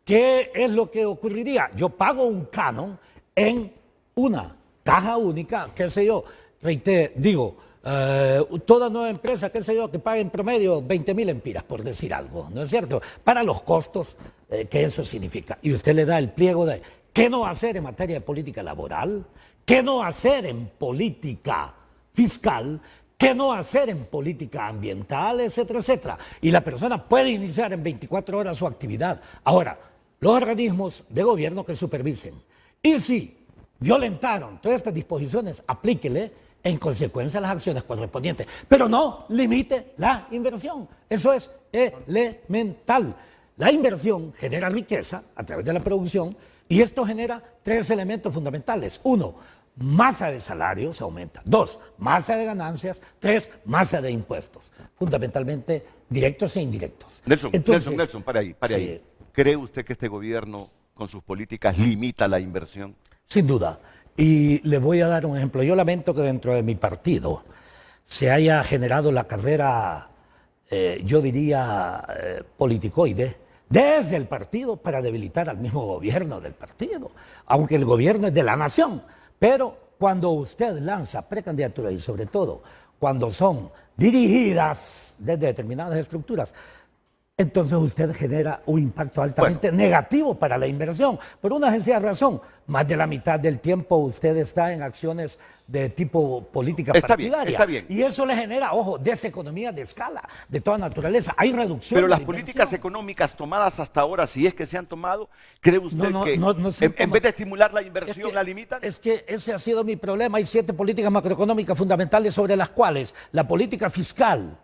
¿Qué es lo que ocurriría? Yo pago un canon en una caja única, qué sé yo, toda nueva empresa, qué sé yo, que pague en promedio 20,000 empiras, por decir algo, ¿no es cierto? Para los costos que eso significa. Y usted le da el pliego de qué no hacer en materia de política laboral, qué no hacer en política fiscal, qué no hacer en política ambiental, etcétera, etcétera. Y la persona puede iniciar en 24 horas su actividad. Ahora, los organismos de gobierno que supervisen. Y si violentaron todas estas disposiciones, aplíquele en consecuencia las acciones correspondientes. Pero no limite la inversión. Eso es elemental. La inversión genera riqueza a través de la producción y esto genera 3 elementos fundamentales. 1, masa de salarios aumenta. 2, masa de ganancias. 3, masa de impuestos. Fundamentalmente directos e indirectos. Nelson, para ahí. Sí. ¿Cree usted que este gobierno con sus políticas limita la inversión? Sin duda. Y le voy a dar un ejemplo. Yo lamento que dentro de mi partido se haya generado la carrera, yo diría, politicoide, desde el partido para debilitar al mismo gobierno del partido, aunque el gobierno es de la nación. Pero cuando usted lanza precandidaturas y sobre todo cuando son dirigidas desde determinadas estructuras, entonces usted genera un impacto altamente negativo para la inversión. Por una sencilla razón, más de la mitad del tiempo usted está en acciones de tipo política partidaria. Está bien. Y eso le genera, ojo, deseconomía de escala, de toda naturaleza. Hay reducción. Pero de las la políticas inversión. económicas tomadas hasta ahora, si es que se han tomado, ¿cree usted que en vez de estimular la inversión la limitan? Es que ese ha sido mi problema. Hay 7 políticas macroeconómicas fundamentales sobre las cuales la política fiscal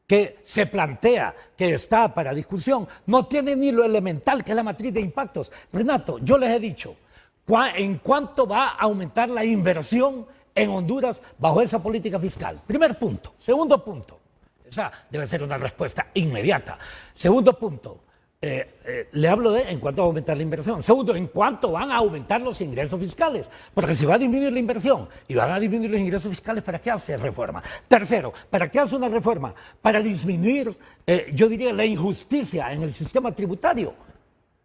que se plantea, que está para discusión, no tiene ni lo elemental que es la matriz de impactos. Renato, yo les he dicho, ¿en cuánto va a aumentar la inversión en Honduras bajo esa política fiscal? Primer punto. Segundo punto, esa debe ser una respuesta inmediata. Segundo punto, le hablo de en cuánto va a aumentar la inversión. Segundo, en cuánto van a aumentar los ingresos fiscales. Porque si va a disminuir la inversión y van a disminuir los ingresos fiscales, ¿para qué hace reforma? Tercero, ¿para qué hace una reforma? Para disminuir, yo diría, la injusticia en el sistema tributario.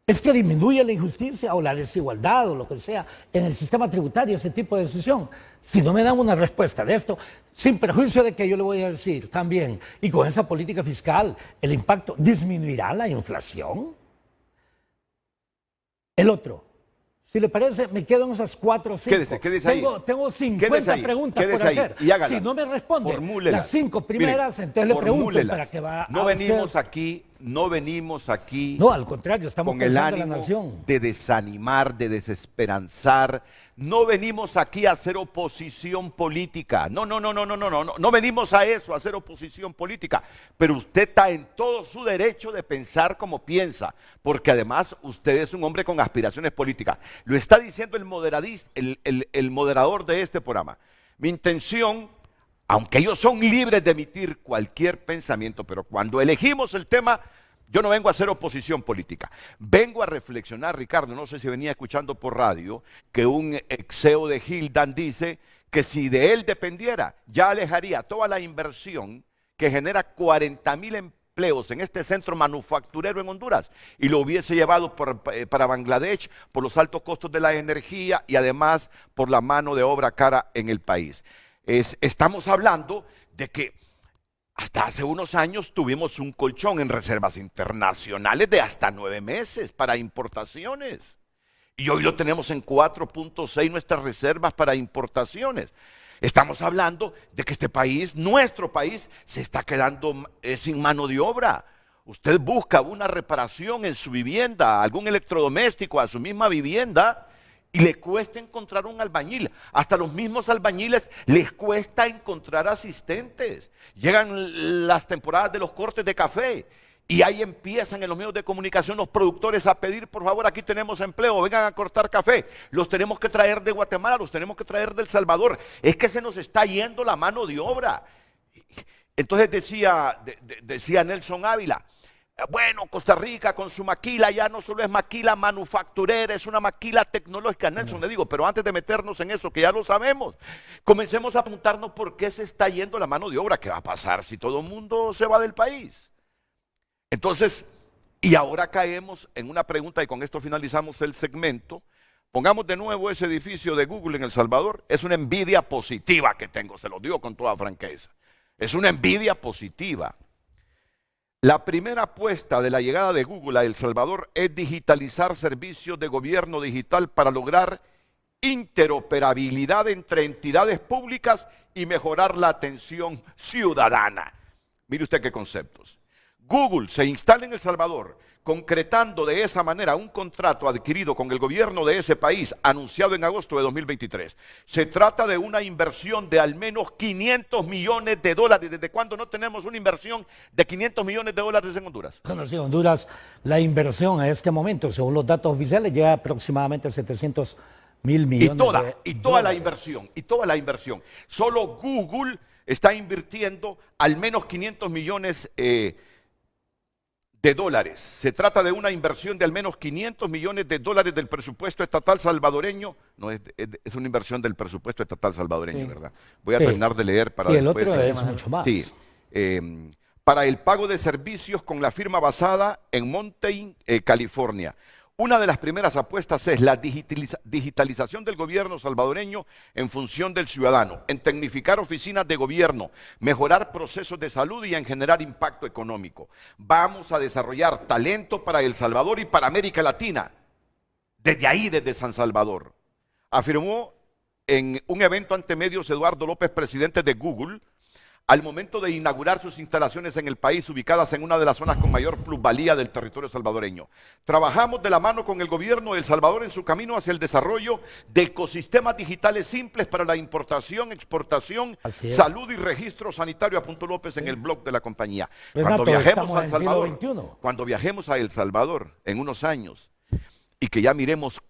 Es que disminuye la injusticia o la desigualdad o lo que sea en el sistema tributario, ese tipo de decisión. Si no me dan una respuesta de esto, sin perjuicio de que yo le voy a decir también, y con esa política fiscal, el impacto disminuirá la inflación. El otro, si le parece, me quedo en esas 4 o 5. Quédese ahí. Tengo 50 preguntas por hacer. Y hágalas. Si no me responde Formúlelas. las 5 primeras, Miren, entonces le pregunto formúlelas. para que va No a venimos usted. No, al contrario, estamos con el pensando en la ánimo nación. de desanimar, de desesperanzar. No venimos aquí a hacer oposición política. No venimos a eso, a hacer oposición política. Pero usted está en todo su derecho de pensar como piensa, porque además usted es un hombre con aspiraciones políticas. Lo está diciendo el moderador de este programa. Mi intención, aunque ellos son libres de emitir cualquier pensamiento, pero cuando elegimos el tema, yo no vengo a hacer oposición política. Vengo a reflexionar, Ricardo, no sé si venía escuchando por radio, que un ex CEO de Gildan dice que si de él dependiera, ya alejaría toda la inversión que genera 40,000 empleos en este centro manufacturero en Honduras y lo hubiese llevado para Bangladesh por los altos costos de la energía y además por la mano de obra cara en el país. estamos hablando de que hasta hace unos años tuvimos un colchón en reservas internacionales de hasta 9 meses para importaciones. Y hoy lo tenemos en 4.6 nuestras reservas para importaciones. Estamos hablando de que este país, nuestro país, se está quedando sin mano de obra. Usted busca una reparación en su vivienda, algún electrodoméstico a su misma vivienda, y le cuesta encontrar un albañil. Hasta los mismos albañiles les cuesta encontrar asistentes. Llegan las temporadas de los cortes de café y ahí empiezan en los medios de comunicación los productores a pedir, por favor, aquí tenemos empleo, vengan a cortar café. Los tenemos que traer de Guatemala, los tenemos que traer de El Salvador. Es que se nos está yendo la mano de obra. Entonces decía Nelson Ávila, bueno, Costa Rica con su maquila ya no solo es maquila manufacturera, es una maquila tecnológica. Nelson, le digo, pero antes de meternos en eso, que ya lo sabemos, comencemos a preguntarnos por qué se está yendo la mano de obra. ¿Qué va a pasar si todo el mundo se va del país? Entonces, y ahora caemos en una pregunta y con esto finalizamos el segmento. Pongamos de nuevo ese edificio de Google en El Salvador. Es una envidia positiva que tengo, se lo digo con toda franqueza. Es una envidia positiva. La primera apuesta de la llegada de Google a El Salvador es digitalizar servicios de gobierno digital para lograr interoperabilidad entre entidades públicas y mejorar la atención ciudadana. Mire usted qué conceptos. Google se instala en El Salvador, concretando de esa manera un contrato adquirido con el gobierno de ese país, anunciado en agosto de 2023. Se trata de una inversión de al menos 500 millones de dólares. ¿Desde cuándo no tenemos una inversión de 500 millones de dólares en Honduras? Bueno, sí, Honduras, la inversión a este momento, según los datos oficiales, llega aproximadamente a 700 mil millones y toda la inversión. Solo Google está invirtiendo al menos 500 millones de dólares. Se trata de una inversión de al menos 500 millones de dólares del presupuesto estatal salvadoreño. No, es una inversión del presupuesto estatal salvadoreño, sí. ¿Verdad? Voy a terminar de leer para después. Y el otro es mucho más. Sí. Para el pago de servicios con la firma basada en Mountain, California. Una de las primeras apuestas es la digitalización del gobierno salvadoreño en función del ciudadano, en tecnificar oficinas de gobierno, mejorar procesos de salud y en generar impacto económico. Vamos a desarrollar talento para El Salvador y para América Latina, desde San Salvador. Afirmó en un evento ante medios Eduardo López, presidente de Google, al momento de inaugurar sus instalaciones en el país, ubicadas en una de las zonas con mayor plusvalía del territorio salvadoreño. Trabajamos de la mano con el gobierno de El Salvador en su camino hacia el desarrollo de ecosistemas digitales simples para la importación, exportación, salud y registro sanitario, apuntó López en el blog de la compañía. Cuando viajemos a El Salvador en unos años y que ya miremos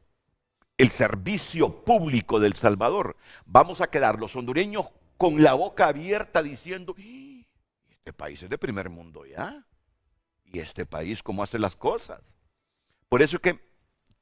el servicio público de El Salvador, vamos a quedar los hondureños con la boca abierta diciendo, este país es de primer mundo ya, y este país cómo hace las cosas. Por eso es que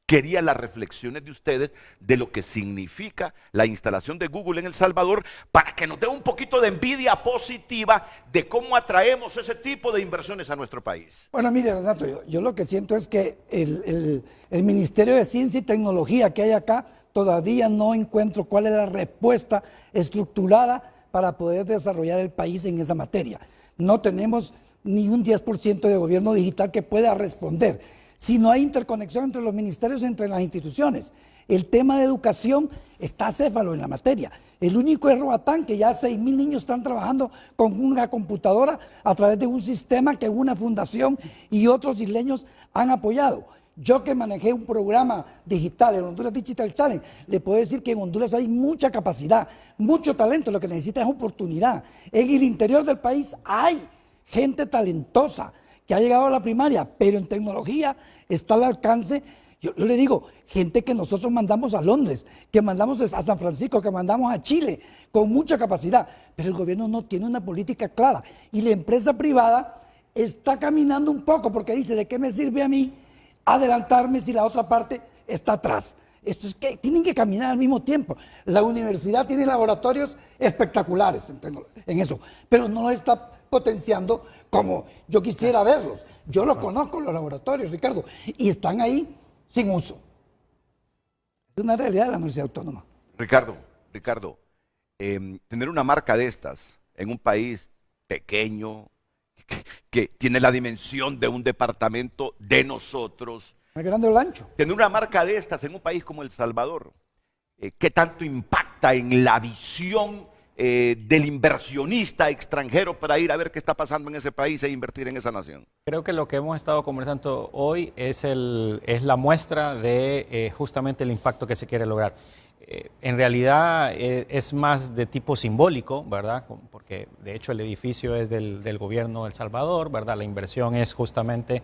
quería las reflexiones de ustedes de lo que significa la instalación de Google en El Salvador, para que nos dé un poquito de envidia positiva de cómo atraemos ese tipo de inversiones a nuestro país. Bueno, mire, Renato, yo lo que siento es que el Ministerio de Ciencia y Tecnología que hay acá, todavía no encuentro cuál es la respuesta estructurada para poder desarrollar el país en esa materia. No tenemos ni un 10% de gobierno digital que pueda responder. Si no hay interconexión entre los ministerios, entre las instituciones. El tema de educación está acéfalo en la materia. El único es Roatán, que ya 6,000 niños están trabajando con una computadora a través de un sistema que una fundación y otros isleños han apoyado. Yo que manejé un programa digital, el Honduras Digital Challenge, le puedo decir que en Honduras hay mucha capacidad, mucho talento, lo que necesita es oportunidad. En el interior del país hay gente talentosa que ha llegado a la primaria, pero en tecnología está al alcance. Yo le digo, gente que nosotros mandamos a Londres, que mandamos a San Francisco, que mandamos a Chile, con mucha capacidad, pero el gobierno no tiene una política clara. Y la empresa privada está caminando un poco porque dice, ¿de qué me sirve a mí adelantarme si la otra parte está atrás? Esto es que tienen que caminar al mismo tiempo. La universidad tiene laboratorios espectaculares en eso, pero no lo está potenciando como yo quisiera verlos. Yo los conozco, los laboratorios, Ricardo, y están ahí sin uso. Es una realidad de la Universidad Autónoma. Ricardo, tener una marca de estas en un país pequeño, que tiene la dimensión de un departamento de nosotros, Más grande el ancho. tener una marca de estas en un país como El Salvador, ¿qué tanto impacta en la visión del inversionista extranjero para ir a ver qué está pasando en ese país e invertir en esa nación? Creo que lo que hemos estado conversando hoy es la muestra de justamente el impacto que se quiere lograr. En realidad es más de tipo simbólico, ¿verdad? Porque de hecho el edificio es del gobierno de El Salvador, ¿verdad? La inversión es justamente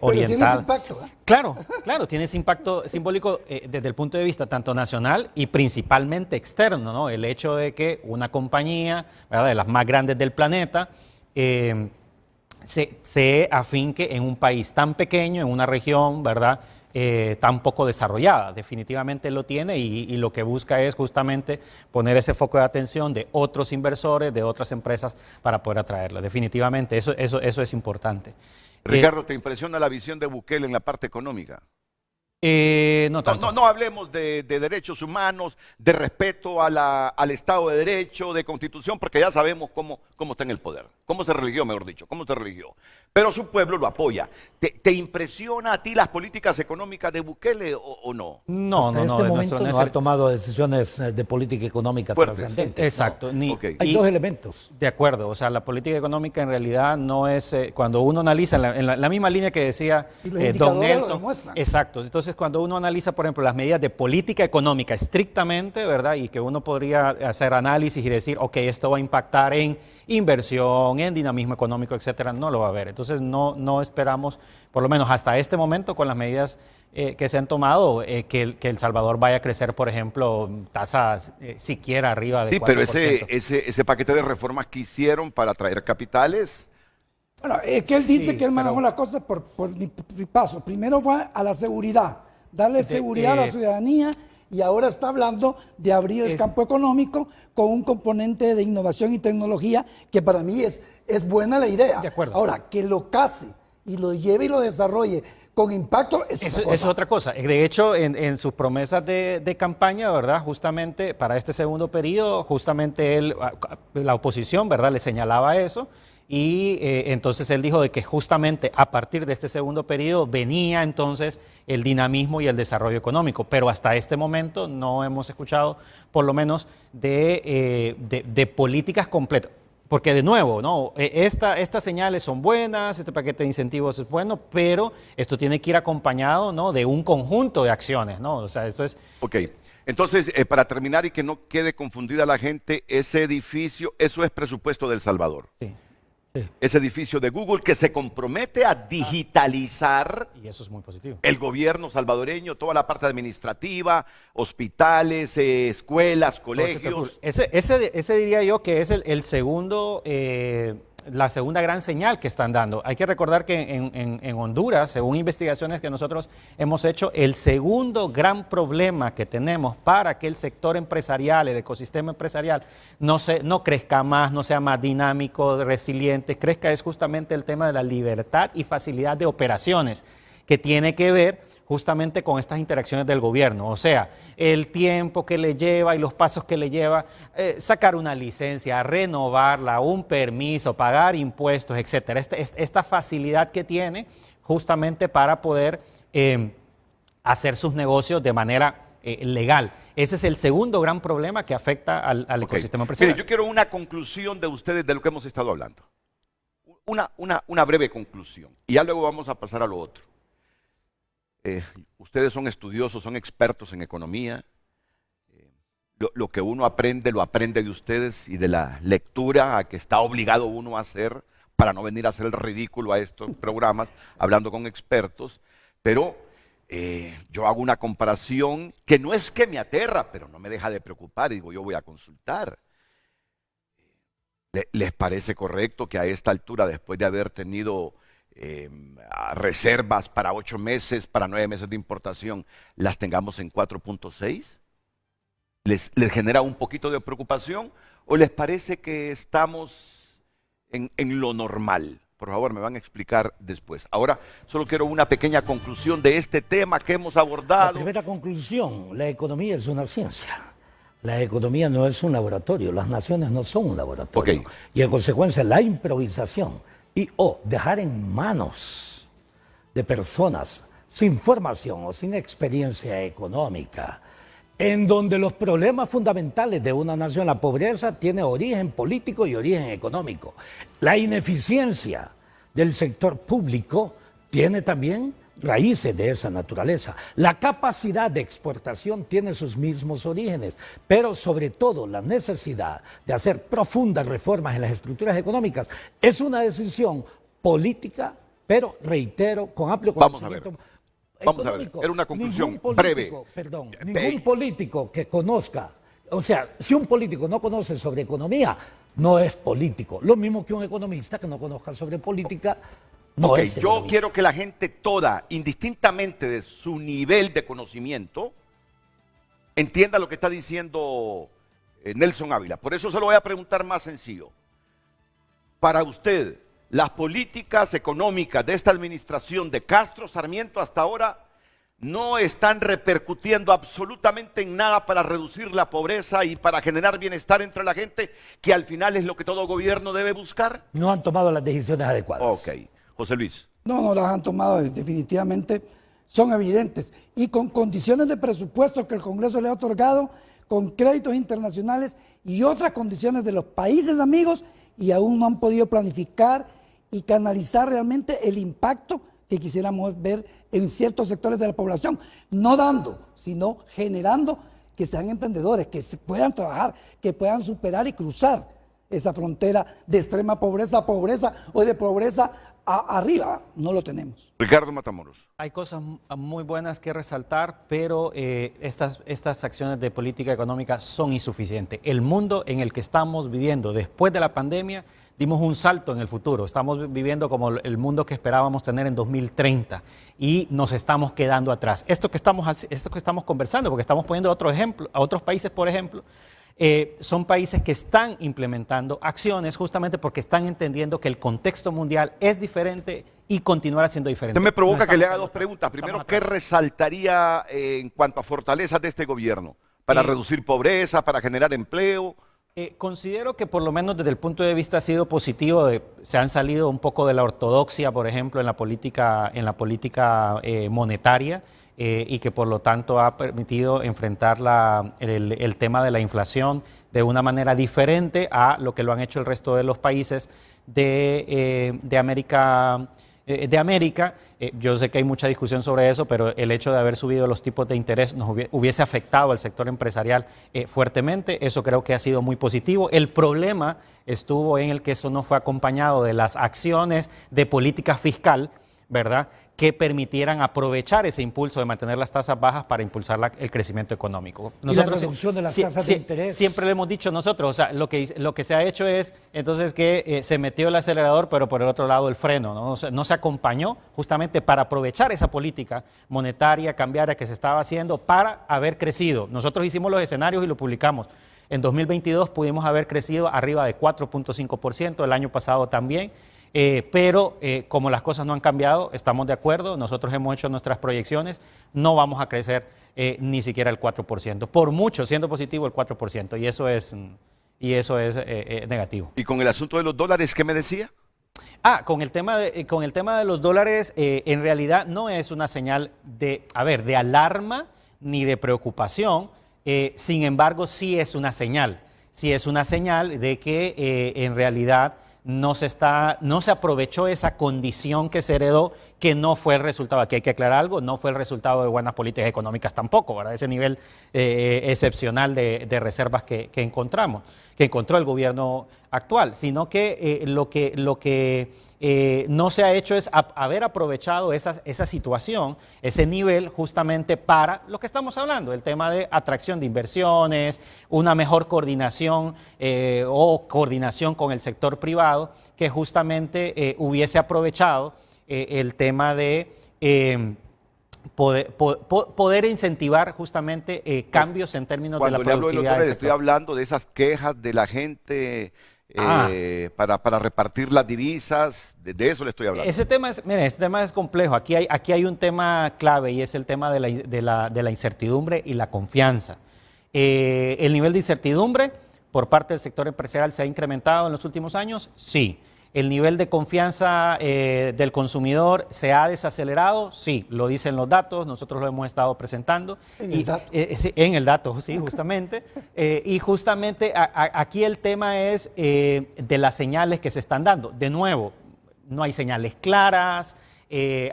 orientada. Pero tiene ese impacto, ¿eh? Claro, claro, tiene ese impacto simbólico desde el punto de vista tanto nacional y principalmente externo, ¿no? El hecho de que una compañía, ¿verdad?, de las más grandes del planeta, se afinque en un país tan pequeño, en una región, ¿verdad?, tan poco desarrollada. Definitivamente lo tiene y lo que busca es justamente poner ese foco de atención de otros inversores, de otras empresas para poder atraerlo. Definitivamente, eso es importante. Ricardo, ¿te impresiona la visión de Bukele en la parte económica? No tanto. No hablemos de derechos humanos, de respeto al Estado de Derecho, de Constitución, porque ya sabemos cómo está en el poder, cómo se religió, mejor dicho, cómo se religió. Pero su pueblo lo apoya. ¿Te impresiona a ti las políticas económicas de Bukele o no? No, Hasta este momento no ha tomado decisiones de política económica Fuertes. trascendentes. Exacto. No. Ok. Hay dos elementos. De acuerdo, o sea, la política económica en realidad no es, cuando uno analiza en la misma línea que decía Y los Don indicadores lo Nelson, demuestran. exacto, entonces cuando uno analiza, por ejemplo, las medidas de política económica estrictamente, ¿verdad? Y que uno podría hacer análisis y decir, ok, esto va a impactar en inversión, en dinamismo económico, etcétera, no lo va a haber. Entonces no esperamos, por lo menos hasta este momento, con las medidas que se han tomado, que El Salvador vaya a crecer, por ejemplo, tasas siquiera arriba de 4%. Sí, pero ese paquete de reformas que hicieron para atraer capitales, Bueno, es que él dice Sí, que él manejó pero- la cosa por paso. Primero fue a la seguridad, darle seguridad a la ciudadanía, y ahora está hablando de abrir el campo económico con un componente de innovación y tecnología que para mí es buena la idea. De acuerdo. Ahora, que lo case y lo lleve y lo desarrolle con impacto es Eso otra es cosa. otra cosa. De hecho, en sus promesas de campaña, ¿verdad? Justamente para este segundo periodo, justamente la oposición, ¿verdad?, le señalaba eso. Y entonces él dijo de que justamente a partir de este segundo periodo venía entonces el dinamismo y el desarrollo económico, pero hasta este momento no hemos escuchado por lo menos de políticas completas. Porque de nuevo, ¿no? Estas señales son buenas, este paquete de incentivos es bueno, pero esto tiene que ir acompañado, ¿no?, de un conjunto de acciones, ¿no? O sea, esto es... ok. Entonces, para terminar y que no quede confundida la gente, ese edificio, eso es presupuesto de El Salvador. Sí, Ese edificio de Google que se compromete a digitalizar y eso es muy positivo. el gobierno salvadoreño, toda la parte administrativa, hospitales, escuelas, colegios. Ese diría yo que es el segundo, la segunda gran señal que están dando. Hay que recordar que en Honduras, según investigaciones que nosotros hemos hecho, el segundo gran problema que tenemos para que el sector empresarial, el ecosistema empresarial, no crezca más, no sea más dinámico, resiliente, crezca, es justamente el tema de la libertad y facilidad de operaciones, que tiene que ver justamente con estas interacciones del gobierno, o sea, el tiempo que le lleva y los pasos que le lleva, sacar una licencia, renovarla, un permiso, pagar impuestos, etcétera. Esta facilidad que tiene justamente para poder hacer sus negocios de manera legal. Ese es el segundo gran problema que afecta al Ok. ecosistema empresarial. Mire, yo quiero una conclusión de ustedes de lo que hemos estado hablando. Una breve conclusión. Y ya luego vamos a pasar a lo otro. Ustedes son estudiosos, son expertos en economía. Lo que uno aprende, lo aprende de ustedes y de la lectura a que está obligado uno a hacer para no venir a hacer el ridículo a estos programas hablando con expertos. Pero yo hago una comparación que no es que me aterra, pero no me deja de preocupar. Digo, yo voy a consultar. ¿Les parece correcto que a esta altura, después de haber tenido reservas para 8 meses, para 9 meses de importación, las tengamos en 4.6? ¿Les genera un poquito de preocupación o les parece que estamos en lo normal? Por favor, me van a explicar después. Ahora solo quiero una pequeña conclusión de este tema que hemos La abordado. primera conclusión, la economía es una ciencia. La economía no es un laboratorio, las naciones no son un laboratorio. Ok. Y en consecuencia la improvisación y o dejar en manos de personas sin formación o sin experiencia económica, en donde los problemas fundamentales de una nación, la pobreza, tiene origen político y origen económico. La ineficiencia del sector público tiene también raíces de esa naturaleza. La capacidad de exportación tiene sus mismos orígenes, pero sobre todo la necesidad de hacer profundas reformas en las estructuras económicas es una decisión política, pero reitero, con amplio Vamos a ver. conocimiento Vamos a ver, económico. era una conclusión Ningún breve. político, perdón, ningún político que conozca, o sea, si un político no conoce sobre economía, no es político. Lo mismo que un economista que no conozca sobre política, no Ok, es yo economista. quiero que la gente toda, indistintamente de su nivel de conocimiento, entienda lo que está diciendo Nelson Ávila. Por eso se lo voy a preguntar más sencillo. Para usted, las políticas económicas de esta administración de Castro Sarmiento hasta ahora no están repercutiendo absolutamente en nada para reducir la pobreza y para generar bienestar entre la gente, que al final es lo que todo gobierno debe buscar. No han tomado las decisiones adecuadas. Ok, José Luis. No, no las han tomado, definitivamente son evidentes. Y con condiciones de presupuesto que el Congreso le ha otorgado, con créditos internacionales y otras condiciones de los países amigos, y aún no han podido planificar y canalizar realmente el impacto que quisiéramos ver en ciertos sectores de la población, no dando, sino generando que sean emprendedores, que se puedan trabajar, que puedan superar y cruzar esa frontera de extrema pobreza a pobreza o de pobreza arriba. No lo tenemos. Ricardo Matamoros. Hay cosas muy buenas que resaltar, pero estas acciones de política económica son insuficientes. El mundo en el que estamos viviendo después de la pandemia, dimos un salto en el futuro. Estamos viviendo como el mundo que esperábamos tener en 2030 y nos estamos quedando atrás. Esto que estamos conversando, porque estamos poniendo otro ejemplo, a otros países, por ejemplo, son países que están implementando acciones justamente porque están entendiendo que el contexto mundial es diferente y continuará siendo diferente. Usted me provoca No que le haga estamos dos preguntas. Primero, estamos ¿qué atrás. resaltaría en cuanto a fortalezas de este gobierno? Para reducir pobreza, para generar empleo. Considero que por lo menos desde el punto de vista ha sido positivo, se han salido un poco de la ortodoxia, por ejemplo, en la política monetaria, y que por lo tanto ha permitido enfrentar el tema de la inflación de una manera diferente a lo que lo han hecho el resto de los países de América. Yo sé que hay mucha discusión sobre eso, pero el hecho de haber subido los tipos de interés nos hubiese afectado al sector empresarial fuertemente. Eso creo que ha sido muy positivo. El problema estuvo en el que eso no fue acompañado de las acciones de política fiscal, ¿verdad?, que permitieran aprovechar ese impulso de mantener las tasas bajas para impulsar el crecimiento económico. Y la reducción de las tasas de interés. Siempre lo hemos dicho nosotros, o sea, lo que se ha hecho es entonces que se metió el acelerador, pero por el otro lado el freno, ¿no? O sea, no se acompañó justamente para aprovechar esa política monetaria, cambiaria que se estaba haciendo para haber crecido. Nosotros hicimos los escenarios y lo publicamos. En 2022 pudimos haber crecido arriba de 4.5%, el año pasado también. Pero como las cosas no han cambiado, estamos de acuerdo, nosotros hemos hecho nuestras proyecciones, no vamos a crecer ni siquiera el 4%, por mucho siendo positivo el 4%, y eso es negativo. Y con el asunto de los dólares, ¿qué me decía? Con el tema de los dólares, en realidad no es una señal de alarma ni de preocupación, sin embargo sí es una señal de que en realidad no se aprovechó esa condición que se heredó, que no fue el resultado, aquí hay que aclarar algo, no fue el resultado de buenas políticas económicas tampoco, ¿verdad? Ese nivel excepcional de reservas que encontró el gobierno actual, sino que lo que no se ha hecho es haber aprovechado esa situación, ese nivel justamente para lo que estamos hablando, el tema de atracción de inversiones, una mejor coordinación o coordinación con el sector privado que justamente hubiese aprovechado el tema de poder incentivar justamente cambios en términos de la Cuando le hablo de los productividad del dólares, estoy sector. hablando de esas quejas de la gente para repartir las divisas, de eso le estoy hablando. Ese tema es complejo. Aquí hay un tema clave y es el tema de la incertidumbre y la confianza. ¿El nivel de incertidumbre por parte del sector empresarial se ha incrementado en los últimos años? Sí. ¿El nivel de confianza del consumidor se ha desacelerado? Sí, lo dicen los datos, nosotros lo hemos estado presentando. Sí, en el dato, sí, justamente. Y justamente aquí el tema es de las señales que se están dando. De nuevo, no hay señales claras,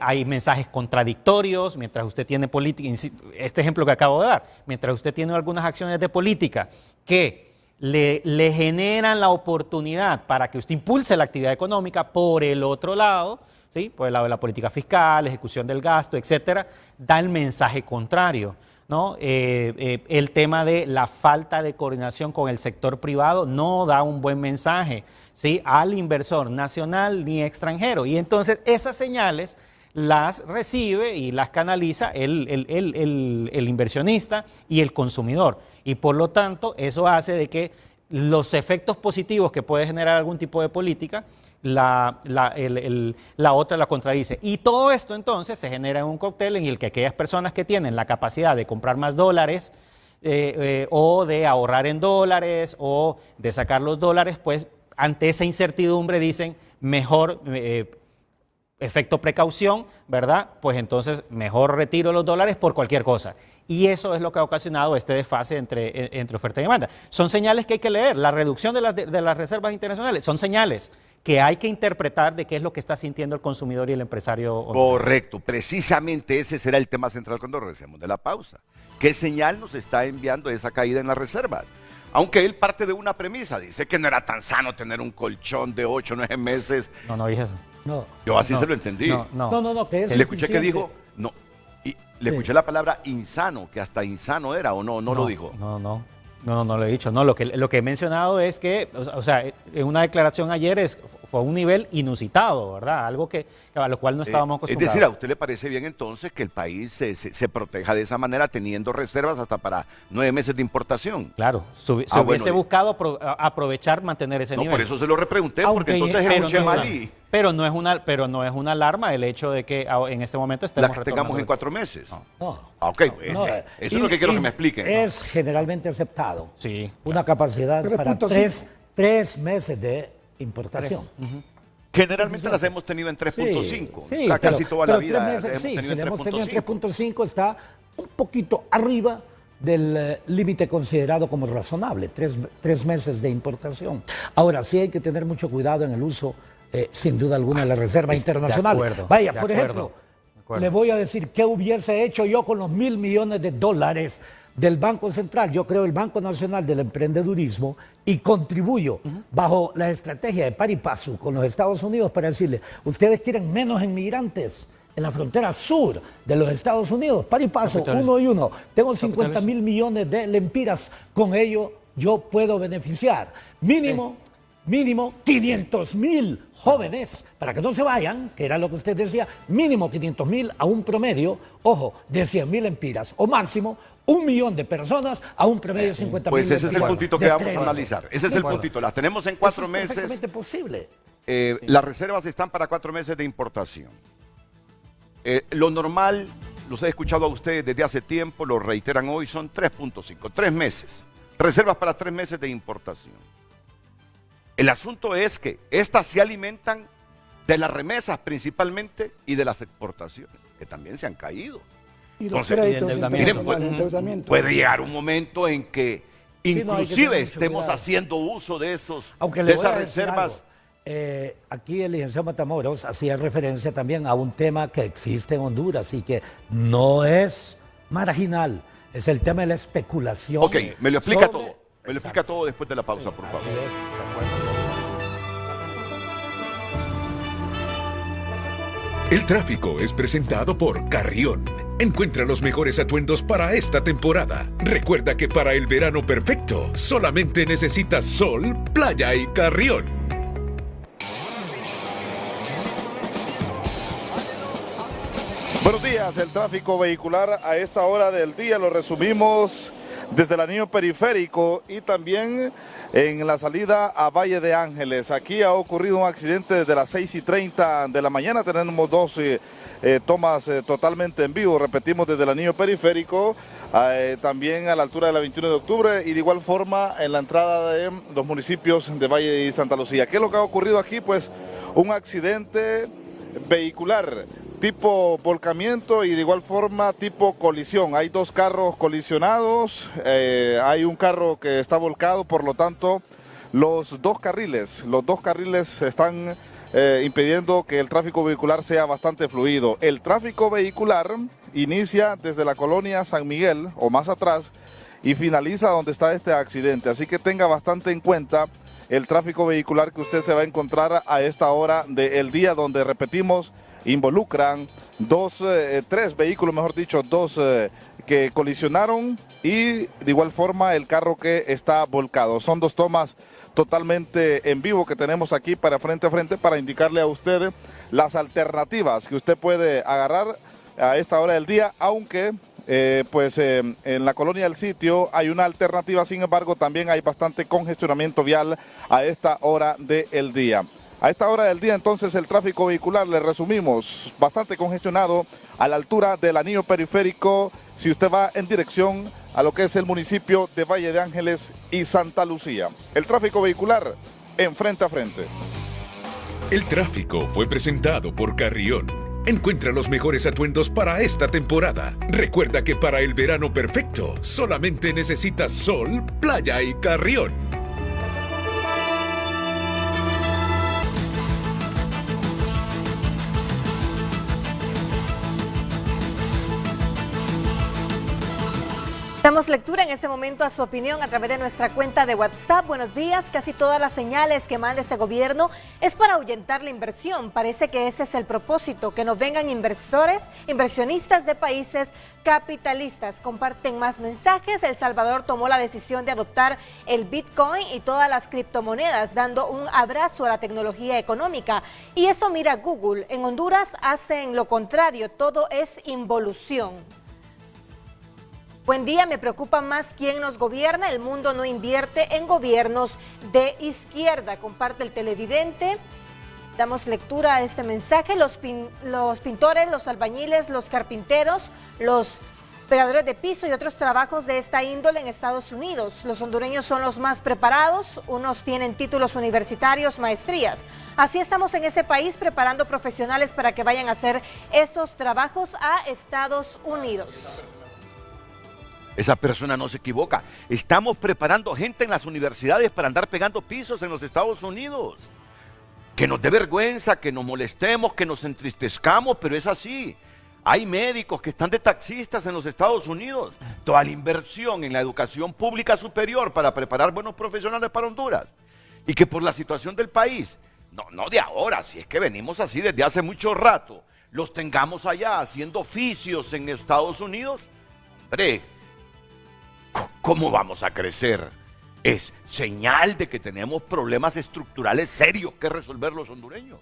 hay mensajes contradictorios, mientras usted tiene política, este ejemplo que acabo de dar, mientras usted tiene algunas acciones de política que le generan la oportunidad para que usted impulse la actividad económica, por el otro lado, ¿sí? Por el lado de la política fiscal, ejecución del gasto, etcétera, da el mensaje contrario, ¿no? El tema de la falta de coordinación con el sector privado no da un buen mensaje, ¿sí? Al inversor nacional ni extranjero. Y entonces esas señales las recibe y las canaliza el inversionista y el consumidor. Y por lo tanto, eso hace de que los efectos positivos que puede generar algún tipo de política, la otra la contradice. Y todo esto entonces se genera en un cóctel en el que aquellas personas que tienen la capacidad de comprar más dólares o de ahorrar en dólares o de sacar los dólares, pues ante esa incertidumbre dicen mejor efecto precaución, ¿verdad? Pues entonces mejor retiro los dólares por cualquier cosa. Y eso es lo que ha ocasionado este desfase entre oferta y demanda. Son señales que hay que leer. La reducción de las reservas internacionales son señales que hay que interpretar de qué es lo que está sintiendo el consumidor y el empresario. Correcto. Precisamente ese será el tema central cuando regresemos de la pausa. ¿Qué señal nos está enviando esa caída en las reservas? Aunque él parte de una premisa, dice que no era tan sano tener un colchón de 8 o 9 meses. No dije eso. No. Yo así se lo entendí. No, que es le escuché que dijo, no, y le escuché la palabra insano, que hasta insano era, o no lo dijo. No lo he dicho. No, lo que he mencionado es que, o sea, en una declaración ayer fue un nivel inusitado, ¿verdad? Algo a lo cual no estábamos acostumbrados. Es decir, ¿a usted le parece bien entonces que el país se proteja de esa manera teniendo reservas hasta para 9 meses de importación? Claro, se hubiese buscado aprovechar, mantener ese nivel. Por eso se lo repregunté, porque entonces escuché mal y... Pero no es una alarma el hecho de que en este momento estemos la que tengamos en 4 meses. No. Ok, eso es lo que quiero que me expliquen. Es generalmente aceptado. Sí. Una capacidad para 3 meses de importación. Generalmente las hemos tenido en 3.5. Sí, casi toda la vida. 3 meses, sí, si la hemos tenido en 3.5 está un poquito arriba del límite considerado como razonable, 3 meses de importación. Ahora, sí hay que tener mucho cuidado en el uso, sin duda alguna, de la reserva internacional. Vaya, por ejemplo, le voy a decir qué hubiese hecho yo con los $1.000 millones del Banco Central. Yo creo el Banco Nacional del Emprendedurismo y contribuyo bajo la estrategia de par y paso con los Estados Unidos para decirle, ustedes quieren menos inmigrantes en la frontera sur de los Estados Unidos, par y paso, uno y uno. Tengo 50.000 millones de lempiras, con ello yo puedo beneficiar. Mínimo 500.000 jóvenes, para que no se vayan, que era lo que usted decía, mínimo 500.000 a un promedio, ojo, de 100.000 lempiras, o máximo 1 millón de personas a un promedio de 50.000. Pues ese es el puntito que vamos a analizar. Ese es el puntito. Las tenemos en 4 meses. Es perfectamente posible. Las reservas están para 4 meses de importación. Lo normal, los he escuchado a ustedes desde hace tiempo, lo reiteran hoy, son 3.5, 3 meses. Reservas para 3 meses de importación. El asunto es que estas se alimentan de las remesas principalmente y de las exportaciones, que también se han caído. Y los Entonces, créditos internacionales, endeudamiento. Puede llegar un momento en que inclusive estemos haciendo uso de esas reservas. Aquí el licenciado Matamoros hacía referencia también a un tema que existe en Honduras y que no es marginal, es el tema de la especulación. Ok, me lo explica todo. Me lo explica todo después de la pausa, por favor. El tráfico es presentado por Carrión. Encuentra los mejores atuendos para esta temporada. Recuerda que para el verano perfecto, solamente necesitas sol, playa y Carrión. Buenos días, el tráfico vehicular a esta hora del día lo resumimos desde el anillo periférico y también en la salida a Valle de Ángeles. Aquí ha ocurrido un accidente desde las 6:30 de la mañana. Tenemos 2 tomas totalmente en vivo, repetimos, desde el anillo periférico, también a la altura de la 21 de octubre y de igual forma en la entrada de los municipios de Valle y Santa Lucía. ¿Qué es lo que ha ocurrido aquí? Pues un accidente vehicular tipo volcamiento y de igual forma tipo colisión. Hay dos carros colisionados, hay un carro que está volcado, por lo tanto los dos carriles están impidiendo que el tráfico vehicular sea bastante fluido. El tráfico vehicular inicia desde la colonia San Miguel o más atrás y finaliza donde está este accidente, así que tenga bastante en cuenta el tráfico vehicular que usted se va a encontrar a esta hora del día, donde repetimos, involucran tres vehículos, mejor dicho, dos que colisionaron y de igual forma el carro que está volcado. Son dos tomas totalmente en vivo que tenemos aquí para frente a frente para indicarle a usted las alternativas que usted puede agarrar a esta hora del día, aunque en la colonia del sitio hay una alternativa, sin embargo también hay bastante congestionamiento vial a esta hora del día. A esta hora del día entonces el tráfico vehicular, le resumimos, bastante congestionado a la altura del anillo periférico si usted va en dirección a lo que es el municipio de Valle de Ángeles y Santa Lucía. El tráfico vehicular en frente a frente. El tráfico fue presentado por Carrión. Encuentra los mejores atuendos para esta temporada. Recuerda que para el verano perfecto solamente necesitas sol, playa y Carrión. Damos lectura en este momento a su opinión a través de nuestra cuenta de WhatsApp. Buenos días. Casi todas las señales que manda este gobierno es para ahuyentar la inversión. Parece que ese es el propósito, que nos vengan inversionistas de países capitalistas. Comparten más mensajes. El Salvador tomó la decisión de adoptar el Bitcoin y todas las criptomonedas, dando un abrazo a la tecnología económica. Y eso mira Google. En Honduras hacen lo contrario, todo es involución. Buen día, me preocupa más quién nos gobierna. El mundo no invierte en gobiernos de izquierda. Comparte el televidente. Damos lectura a este mensaje. Los pintores, los albañiles, los carpinteros, los pegadores de piso y otros trabajos de esta índole en Estados Unidos. Los hondureños son los más preparados. Unos tienen títulos universitarios, maestrías. Así estamos en ese país preparando profesionales para que vayan a hacer esos trabajos a Estados Unidos. Esa persona no se equivoca. Estamos preparando gente en las universidades para andar pegando pisos en los Estados Unidos. Que nos dé vergüenza, que nos molestemos, que nos entristezcamos, pero es así. Hay médicos que están de taxistas en los Estados Unidos. Toda la inversión en la educación pública superior para preparar buenos profesionales para Honduras. Y que por la situación del país, no de ahora, si es que venimos así desde hace mucho rato, los tengamos allá haciendo oficios en Estados Unidos. Hombre, ¿cómo vamos a crecer? Es señal de que tenemos problemas estructurales serios que resolver los hondureños.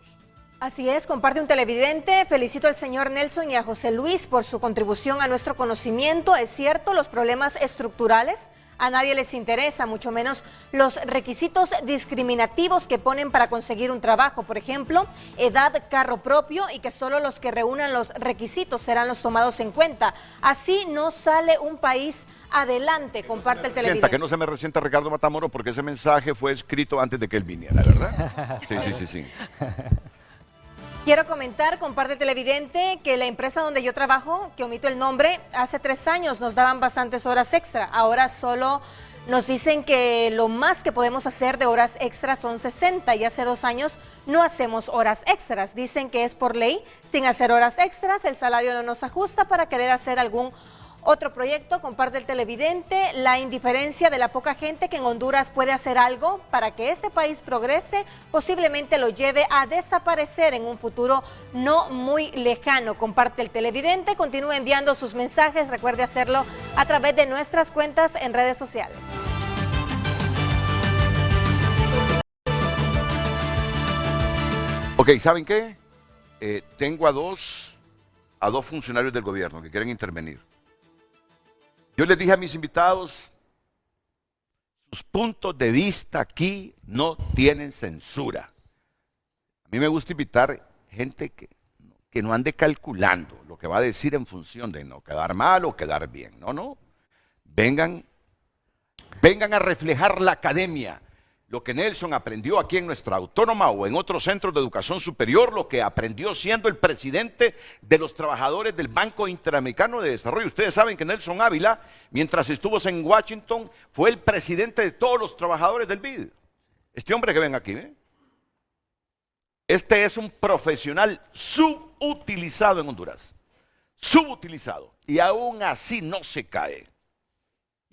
Así es, comparte un televidente. Felicito al señor Nelson y a José Luis por su contribución a nuestro conocimiento. Es cierto, los problemas estructurales a nadie les interesa, mucho menos los requisitos discriminativos que ponen para conseguir un trabajo. Por ejemplo, edad, carro propio y que solo los que reúnan los requisitos serán los tomados en cuenta. Así no sale un país adelante. Comparte el televidente. Que no se me resienta Ricardo Matamoros porque ese mensaje fue escrito antes de que él viniera, ¿verdad? Sí. Quiero comentar, comparte el televidente, que la empresa donde yo trabajo, que omito el nombre, hace 3 años nos daban bastantes horas extra. Ahora solo nos dicen que lo más que podemos hacer de horas extras son 60 y hace 2 años no hacemos horas extras. Dicen que es por ley, sin hacer horas extras, el salario no nos ajusta para querer hacer algún otro proyecto. Comparte el televidente, la indiferencia de la poca gente que en Honduras puede hacer algo para que este país progrese, posiblemente lo lleve a desaparecer en un futuro no muy lejano. Comparte el televidente, continúe enviando sus mensajes, recuerde hacerlo a través de nuestras cuentas en redes sociales. Ok, ¿saben qué? Tengo a dos funcionarios del gobierno que quieren intervenir. Yo les dije a mis invitados, sus puntos de vista aquí no tienen censura. A mí me gusta invitar gente que que no ande calculando lo que va a decir en función de no quedar mal o quedar bien. No, no. Vengan a reflejar la academia, lo que Nelson aprendió aquí en nuestra autónoma o en otros centros de educación superior, lo que aprendió siendo el presidente de los trabajadores del Banco Interamericano de Desarrollo. Ustedes saben que Nelson Ávila, mientras estuvo en Washington, fue el presidente de todos los trabajadores del BID. Este hombre que ven aquí, ¿eh? Este es un profesional subutilizado en Honduras. Subutilizado. Y aún así no se cae.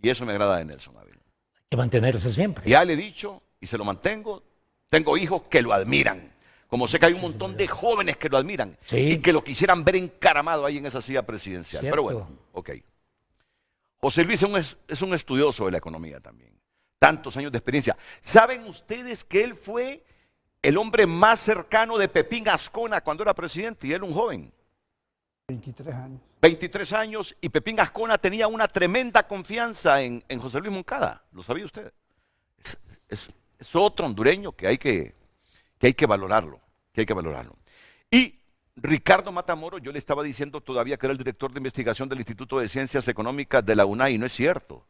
Y eso me agrada de Nelson Ávila. Hay que mantenerse siempre. Ya le he dicho y se lo mantengo. Tengo hijos que lo admiran. Como sé que hay un montón de jóvenes que lo admiran. Sí. Y que lo quisieran ver encaramado ahí en esa silla presidencial. Cierto. Pero bueno, ok. José Luis es un estudioso de la economía también. Tantos años de experiencia. ¿Saben ustedes que él fue el hombre más cercano de Pepín Ascona cuando era presidente? Y él un joven. 23 años. 23 años, y Pepín Ascona tenía una tremenda confianza en José Luis Moncada. ¿Lo sabía usted? Es otro hondureño que hay que valorarlo. Y Ricardo Matamoros, yo le estaba diciendo todavía que era el director de investigación del Instituto de Ciencias Económicas de la UNAI, y no es cierto.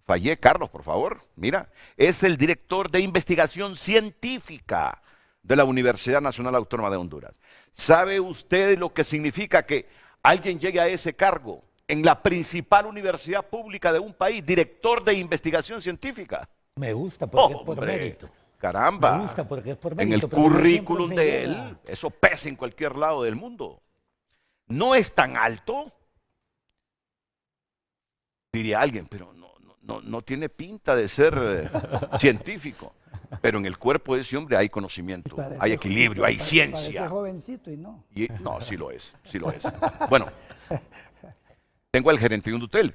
Fallé, Carlos, por favor. Mira, es el director de investigación científica de la Universidad Nacional Autónoma de Honduras. ¿Sabe usted lo que significa que alguien llegue a ese cargo en la principal universidad pública de un país, director de investigación científica? Me gusta porque es por Hombre, mérito. Caramba. Me gusta porque es por En mérito. el pero no currículum siempre se de llega. él, eso pesa en cualquier lado del mundo. No es tan alto, diría alguien, pero no tiene pinta de ser científico. Pero en el cuerpo de ese hombre hay conocimiento, hay equilibrio, hay ciencia. Parece jovencito y no. No, sí lo es. Bueno, tengo al gerente de Hondutel,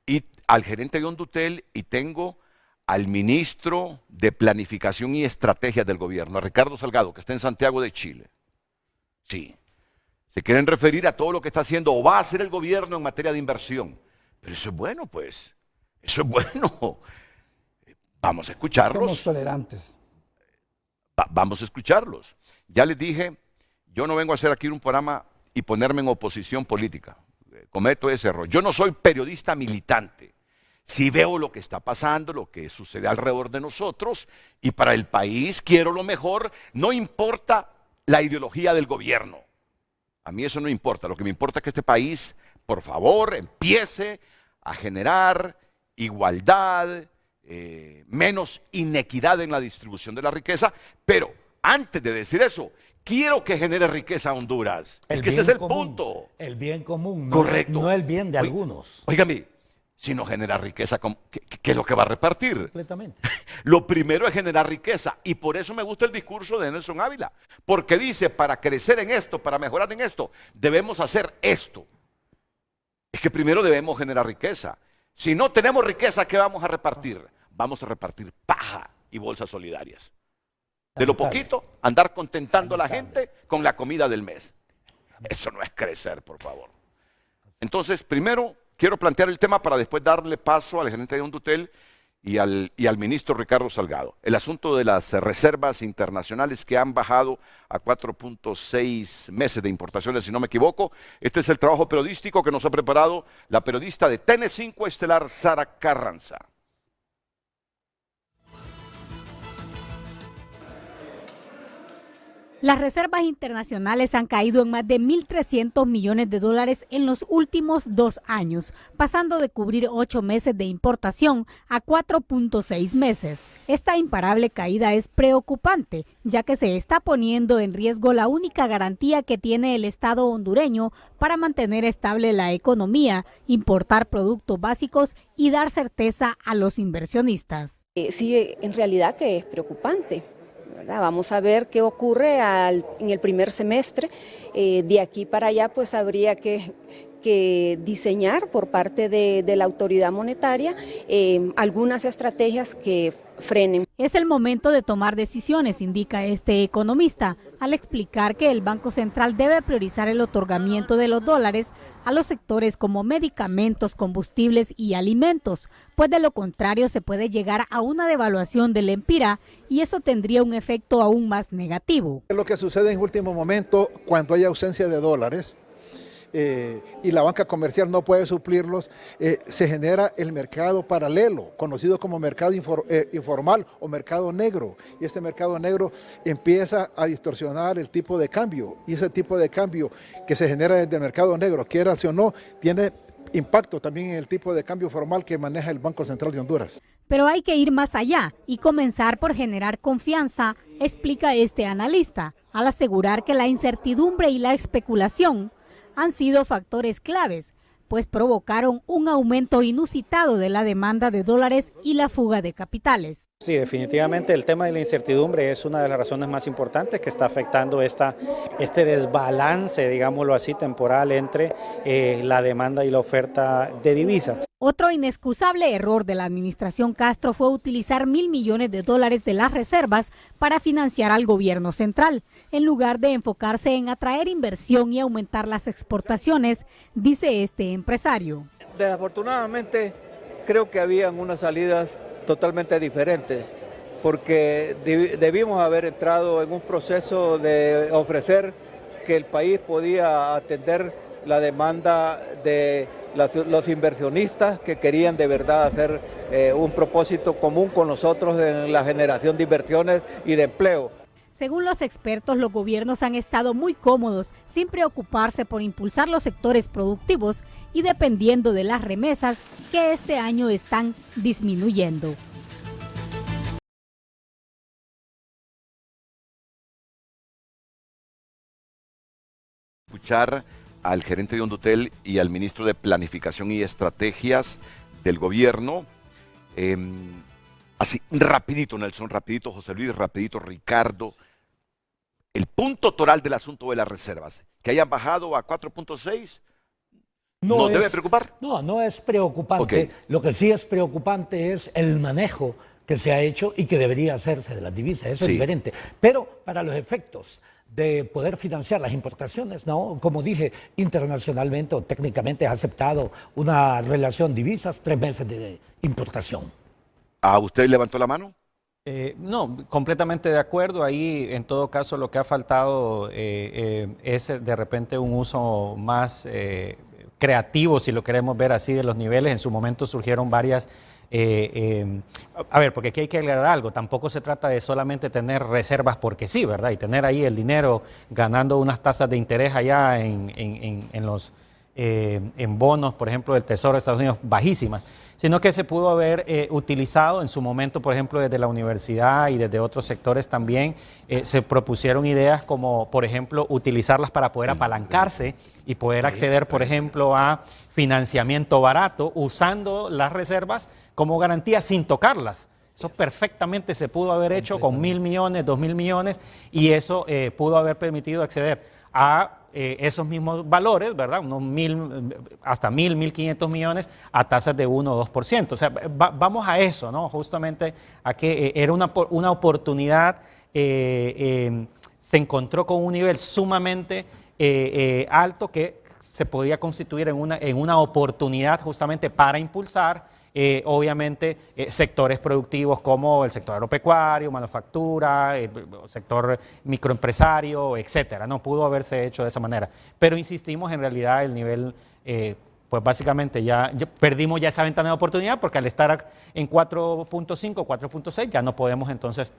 y al gerente de Hondutel, y tengo al ministro de Planificación y Estrategias del gobierno, a Ricardo Salgado, que está en Santiago de Chile. Sí, se quieren referir a todo lo que está haciendo o va a hacer el gobierno en materia de inversión. Pero eso es bueno, pues. Eso es bueno. Vamos a escucharlos. Somos tolerantes. Vamos a escucharlos. Ya les dije, yo no vengo a hacer aquí un programa y ponerme en oposición política. Cometo ese error. Yo no soy periodista militante. Si veo lo que está pasando, lo que sucede alrededor de nosotros, y para el país quiero lo mejor, no importa la ideología del gobierno. A mí eso no importa. Lo que me importa es que este país, por favor, empiece a generar igualdad, menos inequidad en la distribución de la riqueza, pero antes de decir eso, quiero que genere riqueza a Honduras. Es que ese es el punto. El bien común, Correcto. No el bien de algunos. Óigame, si no genera riqueza, ¿qué es lo que va a repartir? Completamente. Lo primero es generar riqueza, y por eso me gusta el discurso de Nelson Ávila, porque dice, para crecer en esto, para mejorar en esto, debemos hacer esto. Es que primero debemos generar riqueza. Si no tenemos riqueza, ¿qué vamos a repartir? Vamos a repartir paja y bolsas solidarias. De lo poquito, andar contentando a la gente con la comida del mes. Eso no es crecer, por favor. Entonces, primero, quiero plantear el tema para después darle paso al gerente de Hondutel y al ministro Ricardo Salgado. El asunto de las reservas internacionales que han bajado a 4.6 meses de importaciones, si no me equivoco. Este es el trabajo periodístico que nos ha preparado la periodista de TN5 Estelar, Sara Carranza. Las reservas internacionales han caído en más de 1.300 millones de dólares en los últimos 2 años, pasando de cubrir 8 meses de importación a 4.6 meses. Esta imparable caída es preocupante, ya que se está poniendo en riesgo la única garantía que tiene el Estado hondureño para mantener estable la economía, importar productos básicos y dar certeza a los inversionistas. Sí, en realidad que es preocupante. ¿Verdad? Vamos a ver qué ocurre en el primer semestre. De aquí para allá pues habría que que diseñar por parte de la autoridad monetaria algunas estrategias que frenen. Es el momento de tomar decisiones, indica este economista, al explicar que el Banco Central debe priorizar el otorgamiento de los dólares a los sectores como medicamentos, combustibles y alimentos, pues de lo contrario se puede llegar a una devaluación del empira y eso tendría un efecto aún más negativo. Lo que sucede en último momento cuando hay ausencia de dólares y la banca comercial no puede suplirlos, se genera el mercado paralelo, conocido como mercado informal o mercado negro. Y este mercado negro empieza a distorsionar el tipo de cambio. Y ese tipo de cambio que se genera desde el mercado negro, quiera o no, tiene impacto también en el tipo de cambio formal que maneja el Banco Central de Honduras. Pero hay que ir más allá y comenzar por generar confianza, explica este analista, al asegurar que la incertidumbre y la especulación han sido factores claves, pues provocaron un aumento inusitado de la demanda de dólares y la fuga de capitales. Sí, definitivamente el tema de la incertidumbre es una de las razones más importantes que está afectando este desbalance, digámoslo así, temporal entre la demanda y la oferta de divisas. Otro inexcusable error de la administración Castro fue utilizar $1.000 millones de las reservas para financiar al gobierno central, en lugar de enfocarse en atraer inversión y aumentar las exportaciones, dice este empresario. Desafortunadamente, creo que habían unas salidas totalmente diferentes, porque debimos haber entrado en un proceso de ofrecer que el país podía atender la demanda de los inversionistas que querían de verdad hacer un propósito común con nosotros en la generación de inversiones y de empleo. Según los expertos, los gobiernos han estado muy cómodos, sin preocuparse por impulsar los sectores productivos y dependiendo de las remesas que este año están disminuyendo. Escuchar al gerente de Hondutel y al ministro de Planificación y Estrategias del gobierno. Así, rapidito, Nelson, rapidito, José Luis, rapidito, Ricardo. El punto toral del asunto de las reservas, que hayan bajado a 4.6, ¿no debe preocupar? No es preocupante. Okay. Lo que sí es preocupante es el manejo que se ha hecho y que debería hacerse de las divisas. Eso es diferente. Pero para los efectos de poder financiar las importaciones, no, como dije, internacionalmente o técnicamente ha aceptado una relación divisas, 3 meses de importación. ¿A usted levantó la mano? No, completamente de acuerdo. Ahí, en todo caso, lo que ha faltado es de repente un uso más creativo, si lo queremos ver así, de los niveles. En su momento surgieron varias... a ver, porque aquí hay que aclarar algo. Tampoco se trata de solamente tener reservas porque sí, ¿verdad? Y tener ahí el dinero ganando unas tasas de interés allá en bonos, por ejemplo, del Tesoro de Estados Unidos, bajísimas, sino que se pudo haber utilizado en su momento, por ejemplo, desde la universidad y desde otros sectores también, se propusieron ideas como, por ejemplo, utilizarlas para poder apalancarse y poder acceder, por ejemplo, a financiamiento barato usando las reservas como garantía sin tocarlas. Eso perfectamente se pudo haber hecho con 1.000 millones, 2.000 millones, y eso pudo haber permitido acceder a esos mismos valores, ¿verdad? Unos 1.000, hasta 1.500 millones a tasas de 1 o 2%. O sea, vamos a eso, ¿no? Justamente a que era una oportunidad, se encontró con un nivel sumamente alto que se podía constituir en una oportunidad justamente para impulsar obviamente sectores productivos como el sector agropecuario, manufactura, sector microempresario, etcétera. No pudo haberse hecho de esa manera. Pero insistimos, en realidad el nivel, pues básicamente ya perdimos ya esa ventana de oportunidad, porque al estar en 4.5, 4.6 ya no podemos entonces,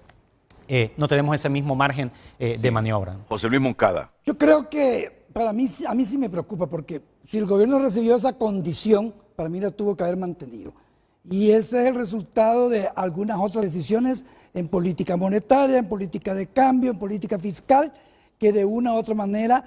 no tenemos ese mismo margen de maniobra. José Luis Moncada. Yo creo que a mí sí me preocupa, porque si el gobierno recibió esa condición, para mí la tuvo que haber mantenido. Y ese es el resultado de algunas otras decisiones en política monetaria, en política de cambio, en política fiscal, que de una u otra manera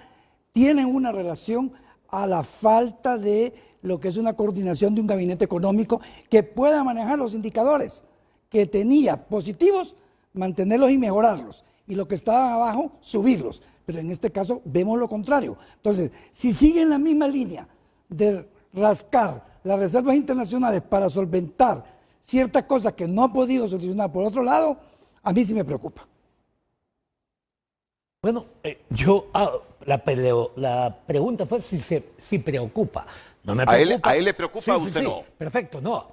tienen una relación a la falta de lo que es una coordinación de un gabinete económico que pueda manejar los indicadores que tenía positivos, mantenerlos y mejorarlos, y lo que estaban abajo, subirlos. Pero en este caso vemos lo contrario. Entonces, si siguen la misma línea de rascar las reservas internacionales para solventar ciertas cosas que no ha podido solucionar por otro lado, a mí sí me preocupa. Bueno, la pregunta fue si preocupa. No me preocupa. ¿A él le preocupa, a usted no? Perfecto, no.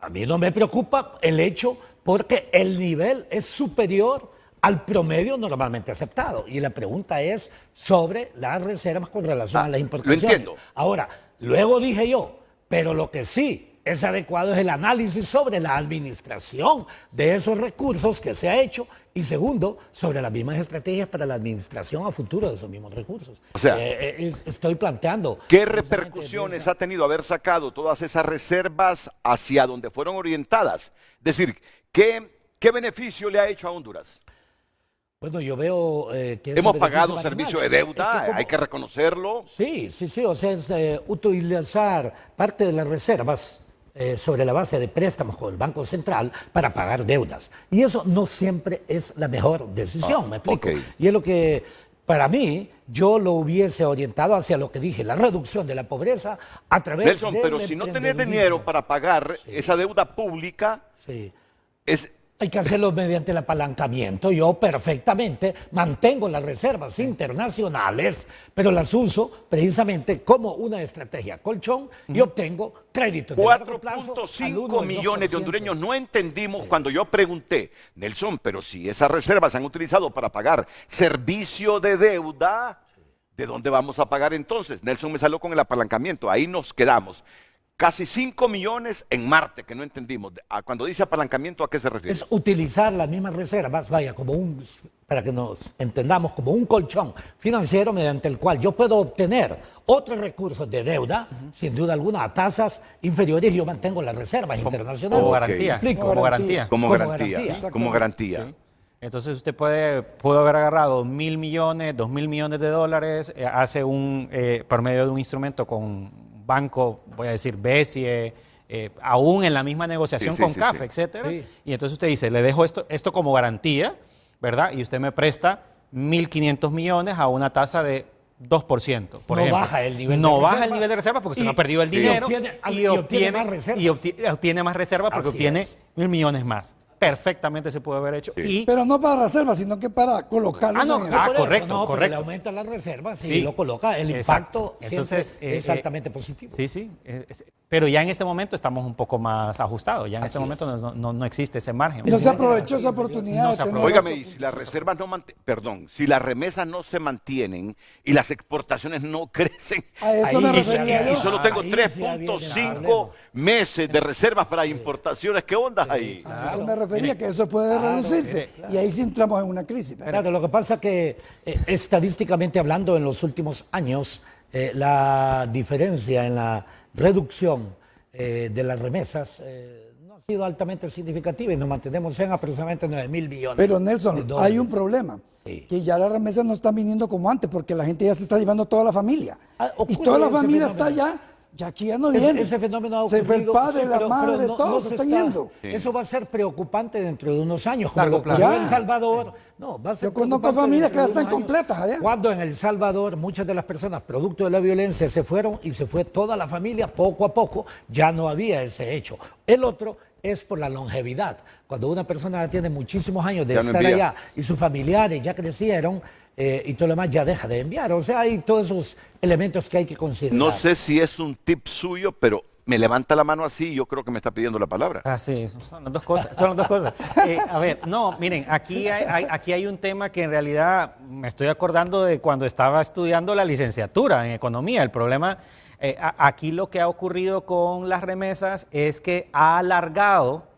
A mí no me preocupa el hecho porque el nivel es superior al promedio normalmente aceptado. Y la pregunta es sobre las reservas con relación a las importaciones. Lo entiendo. Ahora, luego dije yo, pero lo que sí es adecuado es el análisis sobre la administración de esos recursos que se ha hecho y segundo, sobre las mismas estrategias para la administración a futuro de esos mismos recursos. O sea, estoy planteando... ¿Qué repercusiones ha tenido haber sacado todas esas reservas hacia donde fueron orientadas? Es decir, ¿qué beneficio le ha hecho a Honduras? Bueno, yo veo que... Hemos pagado servicio de deuda, hay que reconocerlo. Sí, o sea, es utilizar parte de las reservas sobre la base de préstamos con el Banco Central para pagar deudas. Y eso no siempre es la mejor decisión, ¿me explico? Okay. Y es lo que, para mí, yo lo hubiese orientado hacia lo que dije, la reducción de la pobreza a través Nelson, pero si no tenés dinero para pagar esa deuda pública, hay que hacerlo mediante el apalancamiento. Yo perfectamente mantengo las reservas internacionales, pero las uso precisamente como una estrategia colchón y obtengo créditos de largo plazo. 4.5 millones de hondureños no entendimos cuando yo pregunté, Nelson, pero si esas reservas se han utilizado para pagar servicio de deuda, ¿de dónde vamos a pagar entonces? Nelson me salió con el apalancamiento, ahí nos quedamos. Casi 5 millones en Marte, que no entendimos. Cuando dice apalancamiento, ¿a qué se refiere? Es utilizar las mismas reservas, para que nos entendamos, como un colchón financiero mediante el cual yo puedo obtener otros recursos de deuda, sin duda alguna, a tasas inferiores y yo mantengo las reservas internacionales. Como garantía. Como garantía. Sí. Entonces usted pudo haber agarrado 1.000 millones, 2.000 millones de dólares, hace por medio de un instrumento con banco, voy a decir, BESIE, aún en la misma negociación con CAF, etcétera. Sí. Y entonces usted dice, le dejo esto como garantía, ¿verdad? Y usted me presta 1.500 millones a una tasa de 2%, por ejemplo. Baja el nivel no baja el nivel de reserva porque usted no ha perdido el dinero y obtiene más reserva porque obtiene 1.000 millones más. Perfectamente se puede haber hecho. Sí. Pero no para reservas, sino que para colocarlos correcto. Le aumenta las reservas y lo coloca. El impacto entonces, es altamente positivo. Sí. Pero ya en este momento estamos un poco más ajustados. Ya en este momento no existe ese margen. No se aprovechó esa oportunidad. Óigame, y si las reservas si las remesas no se mantienen y las exportaciones no crecen, y solo tengo 3.5 meses de reservas para importaciones, ¿qué onda ahí? Eso me refería, que eso puede reducirse. Y ahí sí entramos en una crisis. Claro, lo que pasa es que estadísticamente hablando en los últimos años, la diferencia en la reducción de las remesas no ha sido altamente significativa y nos mantenemos en aproximadamente 9.000 billones. Pero Nelson, hay un problema, que ya las remesas no están viniendo como antes porque la gente ya se está llevando toda la familia. Y toda la familia está ya aquí ya no viene. Ese fenómeno ha ocurrido. Se fue el padre, la madre, todos se están yendo. Eso va a ser preocupante dentro de unos años. Como lo ocurrió en El Salvador. Va a ser. Yo conozco familias que ya están completas allá. Cuando en El Salvador muchas de las personas, producto de la violencia, se fueron y se fue toda la familia, poco a poco, ya no había ese hecho. El otro es por la longevidad. Cuando una persona tiene muchísimos años de estar allá y sus familiares ya crecieron, y todo lo demás ya deja de enviar. O sea, hay todos esos elementos que hay que considerar. No sé si es un tip suyo, pero me levanta la mano así y yo creo que me está pidiendo la palabra. Sí, son las dos cosas. A ver, no, miren, aquí hay un tema que en realidad me estoy acordando de cuando estaba estudiando la licenciatura en economía. El problema, aquí lo que ha ocurrido con las remesas es que ha alargado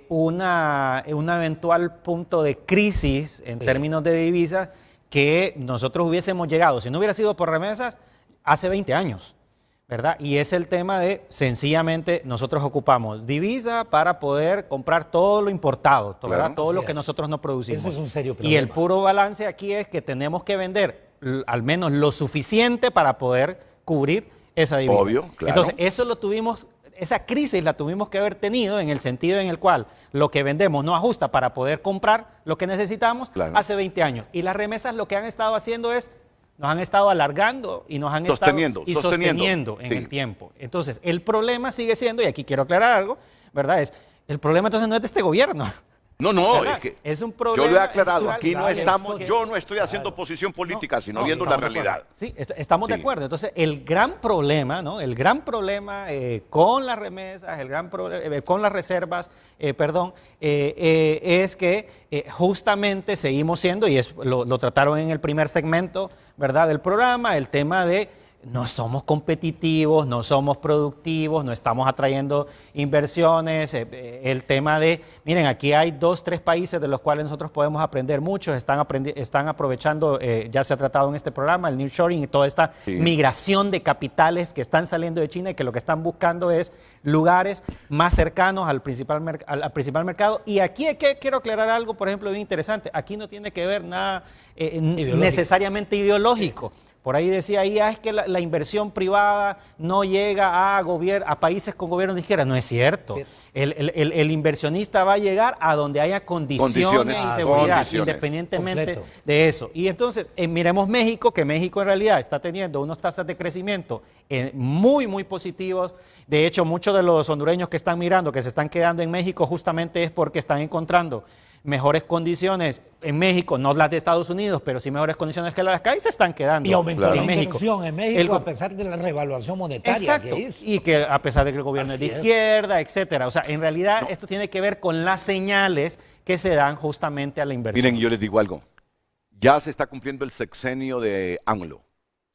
un eventual punto de crisis en términos de divisas que nosotros hubiésemos llegado, si no hubiera sido por remesas, hace 20 años, ¿verdad? Y es el tema de, sencillamente, nosotros ocupamos divisa para poder comprar todo lo importado, ¿verdad? Todo lo que nosotros no producimos. Eso es un serio problema. Y el puro balance aquí es que tenemos que vender al menos lo suficiente para poder cubrir esa divisa. Obvio, claro. Entonces, esa crisis la tuvimos que haber tenido en el sentido en el cual lo que vendemos no ajusta para poder comprar lo que necesitamos hace 20 años. Y las remesas lo que han estado haciendo es nos han estado alargando y nos han Sosteniendo, estado sosteniendo en sí. el tiempo. Entonces, el problema sigue siendo, y aquí quiero aclarar algo, ¿verdad? El problema entonces no es de este gobierno. No, no, ¿Verdad? es que Es un problema yo lo he aclarado, estructural. aquí no Claro, estamos, es que- yo no estoy haciendo posición política, sino viendo la estamos de realidad. acuerdo. Sí, estamos de Sí. acuerdo. Entonces, el gran problema, ¿no? El gran problema con las remesas, el gran problema con las reservas, es que justamente seguimos siendo, y lo trataron en el primer segmento, ¿verdad? Del programa, el tema de no somos competitivos, no somos productivos, no estamos atrayendo inversiones, el tema de, miren, aquí hay 2, 3 países de los cuales nosotros podemos aprender mucho, están aprovechando, ya se ha tratado en este programa, el nearshoring y toda esta migración de capitales que están saliendo de China y que lo que están buscando es lugares más cercanos al principal mercado. Y aquí quiero aclarar algo, por ejemplo, bien interesante, aquí no tiene que ver nada necesariamente ideológico. Por ahí decía, es que la inversión privada no llega a países con gobierno de izquierda. No es cierto. El inversionista va a llegar a donde haya condiciones y seguridad, independientemente de eso. Y entonces, miremos México, que México en realidad está teniendo unas tasas de crecimiento muy, muy positivos. De hecho, muchos de los hondureños que están mirando, que se están quedando en México, justamente es porque están encontrando mejores condiciones en México, no las de Estados Unidos, pero sí mejores condiciones que las que hay, se están quedando Y aumentó la en México. inversión en México a pesar de la revaluación monetaria. Exacto, que hizo. y que a pesar de que el gobierno es de izquierda, etcétera. O sea, en realidad esto tiene que ver con las señales que se dan justamente a la inversión. Miren, yo les digo algo. Ya se está cumpliendo el sexenio de AMLO,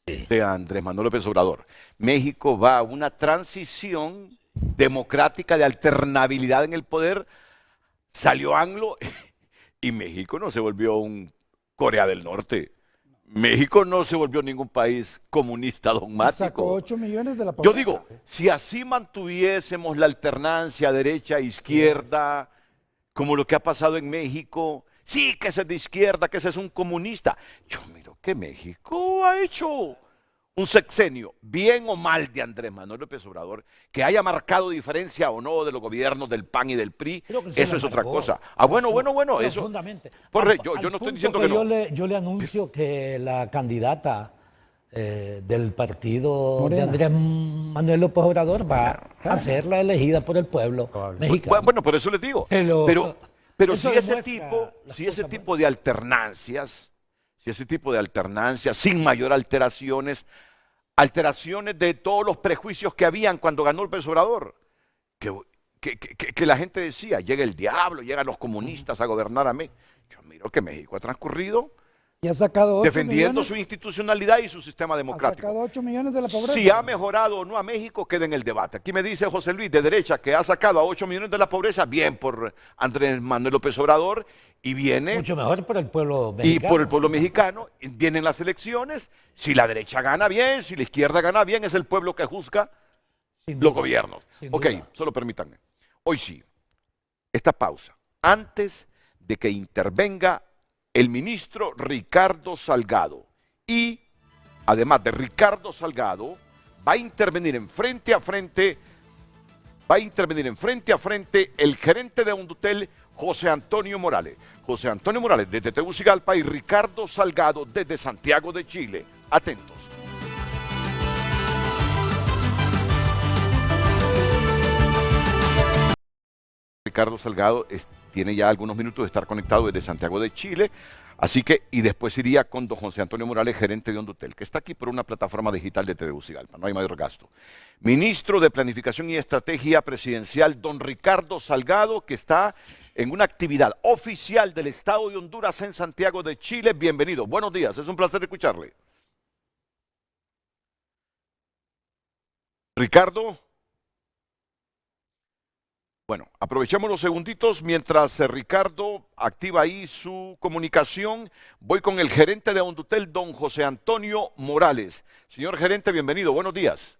de Andrés Manuel López Obrador. México va a una transición democrática de alternabilidad en el poder. Salió AMLO y México no se volvió un Corea del Norte. México no se volvió ningún país comunista dogmático. Sacó 8 millones de la pobreza. Yo digo, si así mantuviésemos la alternancia derecha-izquierda, como lo que ha pasado en México, sí, que ese es de izquierda, que ese es un comunista. Yo miro que México ha hecho un sexenio, bien o mal, de Andrés Manuel López Obrador, que haya marcado diferencia o no de los gobiernos del PAN y del PRI, eso es otra cosa. Bueno, eso. Profundamente. Yo no estoy diciendo que no. Yo le anuncio que la candidata del partido Morena. de Andrés Manuel López Obrador va a ser la elegida por el pueblo mexicano. Bueno, por eso les digo. Pero si eso ese demuestra tipo de alternancias, sin mayor alteraciones de todos los prejuicios que habían cuando ganó López Obrador, que la gente decía, llega el diablo, llegan los comunistas a gobernar a México. Yo miro que México ha transcurrido Y ha sacado 8 defendiendo millones, su institucionalidad y su sistema ha democrático. sacado 8 millones de la pobreza. Si ha mejorado o no a México, queda en el debate. Aquí me dice José Luis, de derecha, que ha sacado a 8 millones de la pobreza, bien por Andrés Manuel López Obrador, y viene... Mucho mejor por el pueblo mexicano. Y por el pueblo mexicano, vienen las elecciones, si la derecha gana bien, si la izquierda gana bien, es el pueblo que juzga los gobiernos. Ok, solo permítanme. Hoy sí, esta pausa, antes de que intervenga el ministro Ricardo Salgado, y además de Ricardo Salgado, va a intervenir en frente a frente el gerente de Hondutel, José Antonio Morales. José Antonio Morales desde Tegucigalpa y Ricardo Salgado desde Santiago de Chile. Atentos. Ricardo Salgado tiene ya algunos minutos de estar conectado desde Santiago de Chile, así que, y después iría con don José Antonio Morales, gerente de Hondutel, que está aquí por una plataforma digital de Tegucigalpa, no hay mayor gasto. Ministro de Planificación y Estrategia Presidencial, don Ricardo Salgado, que está en una actividad oficial del Estado de Honduras en Santiago de Chile. Bienvenido, buenos días, es un placer escucharle. Ricardo. Bueno, aprovechemos los segunditos mientras Ricardo activa ahí su comunicación. Voy con el gerente de Hondutel, don José Antonio Morales. Señor gerente, bienvenido, buenos días.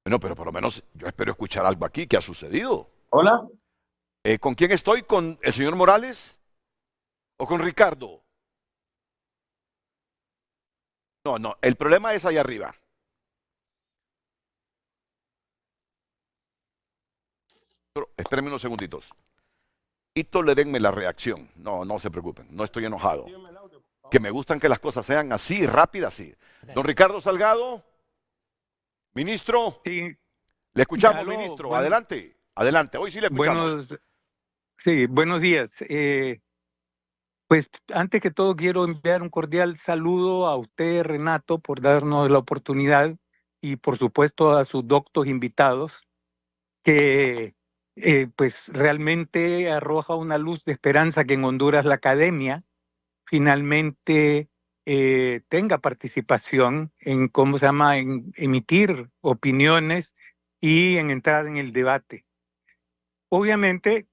Bueno, pero por lo menos yo espero escuchar algo aquí. ¿Qué ha sucedido? Hola. ¿Con quién estoy? ¿Con el señor Morales? ¿O con Ricardo? No, el problema es allá arriba. Espérenme unos segunditos. y tolérenme la reacción. No, no se preocupen, no estoy enojado. Que me gustan que las cosas sean así, rápidas, sí. Don Ricardo Salgado, ministro. Sí. Le escuchamos, Aló, ministro. bueno, Adelante, adelante. Hoy sí le escuchamos. Buenos días. Pues antes que todo quiero enviar un cordial saludo a usted, Renato, por darnos la oportunidad y por supuesto a sus doctos invitados, que pues realmente arroja una luz de esperanza que en Honduras la academia finalmente tenga participación en, ¿cómo se llama?, en emitir opiniones y en entrar en el debate. Obviamente,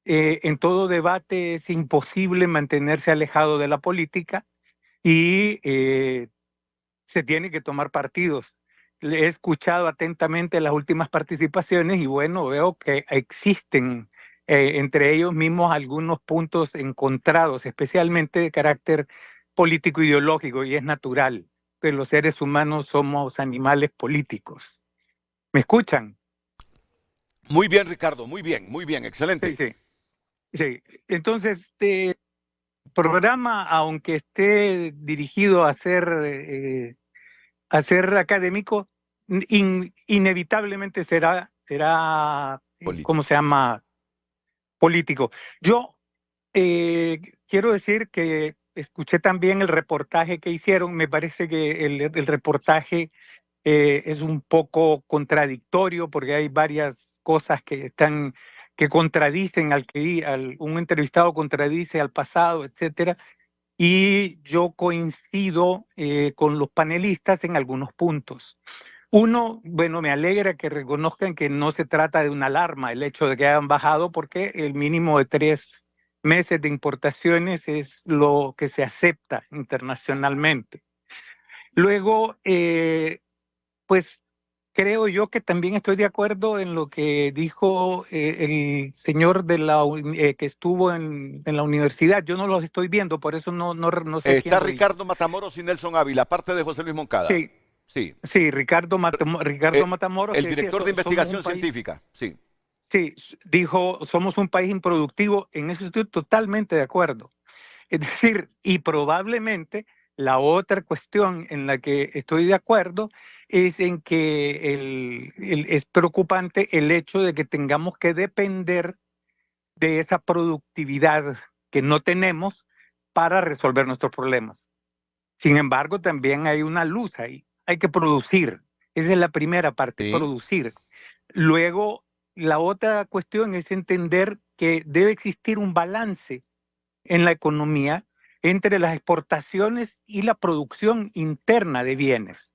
en todo debate es imposible mantenerse alejado de la política y se tiene que tomar partidos. Le he escuchado atentamente las últimas participaciones y bueno, veo que existen entre ellos mismos algunos puntos encontrados, especialmente de carácter político ideológico, y es natural, que los seres humanos somos animales políticos. ¿Me escuchan? Muy bien, Ricardo, muy bien, excelente. Sí. Entonces, el programa, aunque esté dirigido a ser académico, inevitablemente será ¿cómo se llama?, político. Yo quiero decir que escuché también el reportaje que hicieron. Me parece que el reportaje es un poco contradictorio porque hay varias cosas que contradicen un entrevistado contradice al pasado, etcétera. Y yo coincido con los panelistas en algunos puntos. Uno, bueno, me alegra que reconozcan que no se trata de una alarma el hecho de que hayan bajado, porque el mínimo de 3 meses de importaciones es lo que se acepta internacionalmente. Luego, pues creo yo que también estoy de acuerdo en lo que dijo el señor que estuvo en la universidad. Yo no los estoy viendo, por eso no sé quién Está lo dijo. Ricardo Matamoros y Nelson Ávila, aparte de José Luis Moncada. Sí, Ricardo Matamoros. El que director de somos investigación un país- científica, sí. Sí, dijo, somos un país improductivo. En eso estoy totalmente de acuerdo. Es decir, y probablemente la otra cuestión en la que estoy de acuerdo es en que es preocupante el hecho de que tengamos que depender de esa productividad que no tenemos para resolver nuestros problemas. Sin embargo, también hay una luz ahí. Hay que producir. Esa es la primera parte, producir. Luego, la otra cuestión es entender que debe existir un balance en la economía entre las exportaciones y la producción interna de bienes.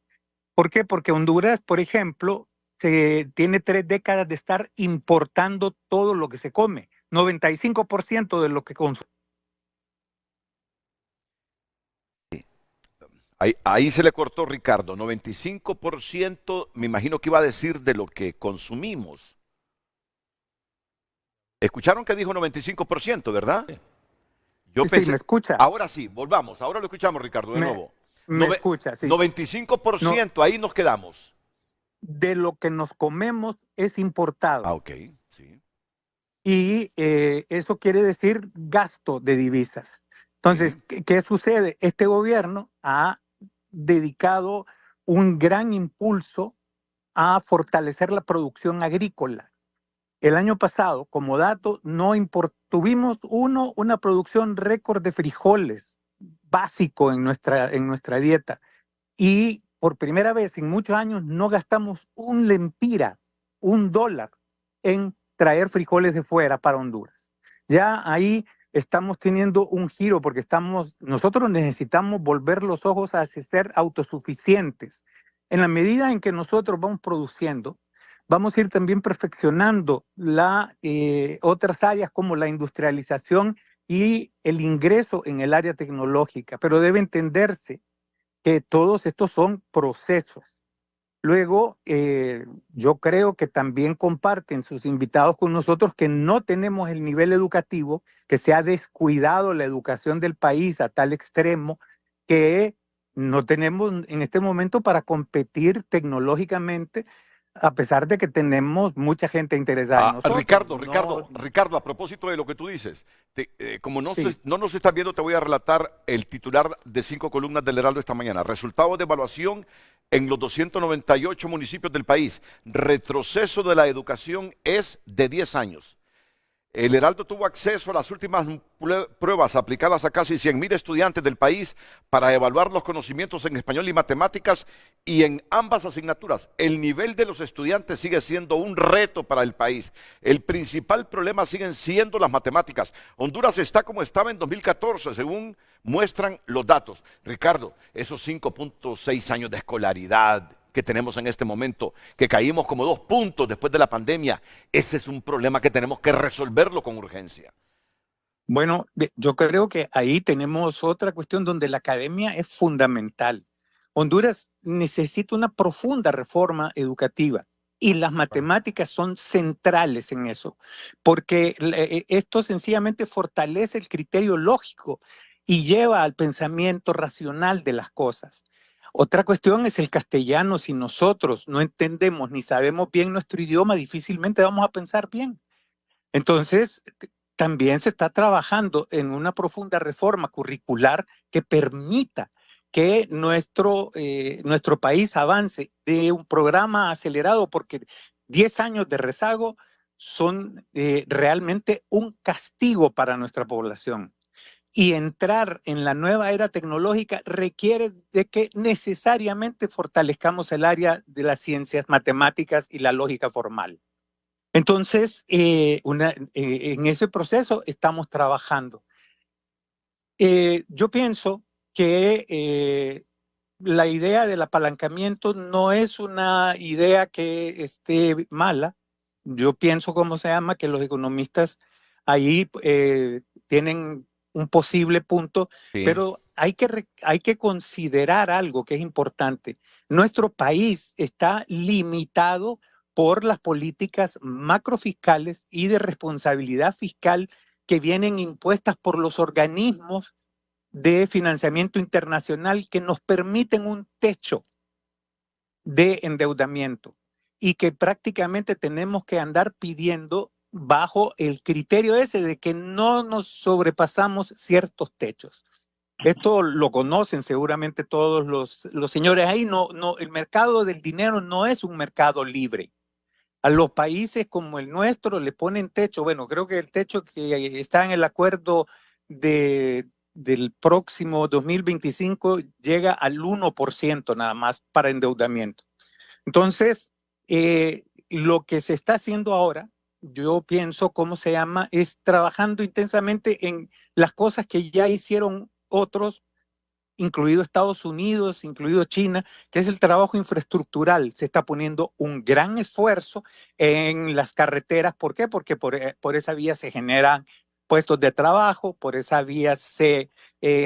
¿Por qué? Porque Honduras, por ejemplo, tiene 3 décadas de estar importando todo lo que se come, 95% de lo que consume. Ahí se le cortó Ricardo, 95%, me imagino que iba a decir de lo que consumimos. ¿Escucharon que dijo 95%, verdad? Yo pensé, me escucha. Ahora sí, volvamos, ahora lo escuchamos, Ricardo, de nuevo. Me escucha, sí. 95%, ahí nos quedamos. De lo que nos comemos es importado. Ah, ok, sí. Y eso quiere decir gasto de divisas. Entonces, ¿qué sucede? Este gobierno ha dedicado un gran impulso a fortalecer la producción agrícola. El año pasado, como dato, tuvimos una producción récord de frijoles, básico en nuestra dieta. Y por primera vez en muchos años no gastamos un lempira, $1, en traer frijoles de fuera para Honduras. Ya ahí estamos teniendo un giro porque nosotros necesitamos volver los ojos hacia ser autosuficientes. En la medida en que nosotros vamos produciendo, vamos a ir también perfeccionando otras áreas como la industrialización y el ingreso en el área tecnológica, pero debe entenderse que todos estos son procesos. Luego, yo creo que también comparten sus invitados con nosotros que no tenemos el nivel educativo, que se ha descuidado la educación del país a tal extremo que no tenemos en este momento para competir tecnológicamente a pesar de que tenemos mucha gente interesada en nosotros. Ricardo, a propósito de lo que tú dices, como Sí. no nos estás viendo, te voy a relatar el titular de 5 columnas del Heraldo esta mañana. Resultados de evaluación en los 298 municipios del país. Retroceso de la educación es de 10 años. El Heraldo tuvo acceso a las últimas pruebas aplicadas a casi 100.000 estudiantes del país para evaluar los conocimientos en español y matemáticas, y en ambas asignaturas el nivel de los estudiantes sigue siendo un reto para el país. El principal problema siguen siendo las matemáticas. Honduras está como estaba en 2014, según muestran los datos. Ricardo, esos 5.6 años de escolaridad que tenemos en este momento, que caímos como 2 puntos después de la pandemia, ese es un problema que tenemos que resolverlo con urgencia. Bueno, yo creo que ahí tenemos otra cuestión donde la academia es fundamental. Honduras necesita una profunda reforma educativa y las matemáticas son centrales en eso, porque esto sencillamente fortalece el criterio lógico y lleva al pensamiento racional de las cosas. Otra cuestión es el castellano. Si nosotros no entendemos ni sabemos bien nuestro idioma, difícilmente vamos a pensar bien. Entonces, también se está trabajando en una profunda reforma curricular que permita que nuestro país avance de un programa acelerado, porque 10 años de rezago son realmente un castigo para nuestra población. Y entrar en la nueva era tecnológica requiere de que necesariamente fortalezcamos el área de las ciencias matemáticas y la lógica formal. Entonces, en ese proceso estamos trabajando. Yo pienso que la idea del apalancamiento no es una idea que esté mala. Yo pienso, ¿cómo se llama?, que los economistas ahí tienen un posible punto, Sí. pero hay que considerar algo que es importante. Nuestro país está limitado por las políticas macrofiscales y de responsabilidad fiscal que vienen impuestas por los organismos de financiamiento internacional que nos permiten un techo de endeudamiento y que prácticamente tenemos que andar pidiendo bajo el criterio ese de que no nos sobrepasamos ciertos techos. Esto lo conocen seguramente todos los señores ahí. El mercado del dinero no es un mercado libre. A los países como el nuestro le ponen techo. Bueno, creo que el techo que está en el acuerdo del próximo 2025 llega al 1% nada más para endeudamiento. Entonces, lo que se está haciendo ahora, yo pienso, ¿cómo se llama?, es trabajando intensamente en las cosas que ya hicieron otros, incluido Estados Unidos, incluido China, que es el trabajo infraestructural. Se está poniendo un gran esfuerzo en las carreteras. ¿Por qué? Porque por esa vía se generan puestos de trabajo, por esa vía se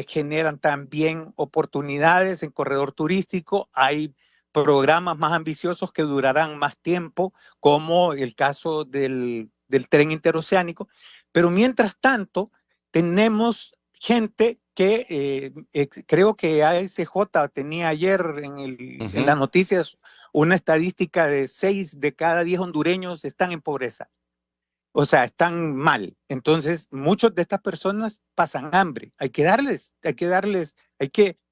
generan también oportunidades en corredor turístico. Hay programas más ambiciosos que durarán más tiempo, como el caso del tren interoceánico. Pero mientras tanto, tenemos gente que creo que ASJ tenía ayer en las noticias una estadística de 6 de cada 10 hondureños están en pobreza. O sea, están mal. Entonces, muchas de estas personas pasan hambre. Hay que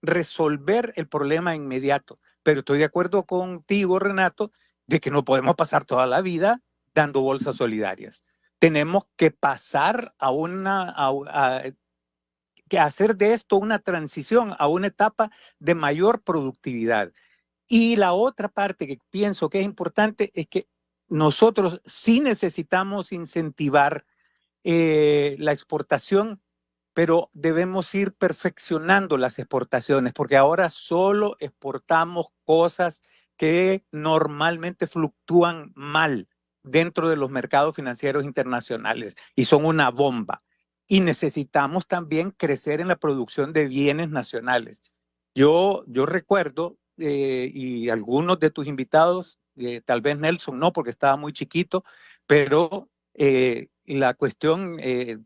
resolver el problema inmediato. Pero estoy de acuerdo contigo, Renato, de que no podemos pasar toda la vida dando bolsas solidarias. Tenemos que pasar que hacer de esto una transición a una etapa de mayor productividad. Y la otra parte que pienso que es importante es que nosotros sí necesitamos incentivar la exportación, pero debemos ir perfeccionando las exportaciones, porque ahora solo exportamos cosas que normalmente fluctúan mal dentro de los mercados financieros internacionales y son una bomba. Y necesitamos también crecer en la producción de bienes nacionales. Yo recuerdo, y algunos de tus invitados, tal vez Nelson no, porque estaba muy chiquito, pero la cuestión,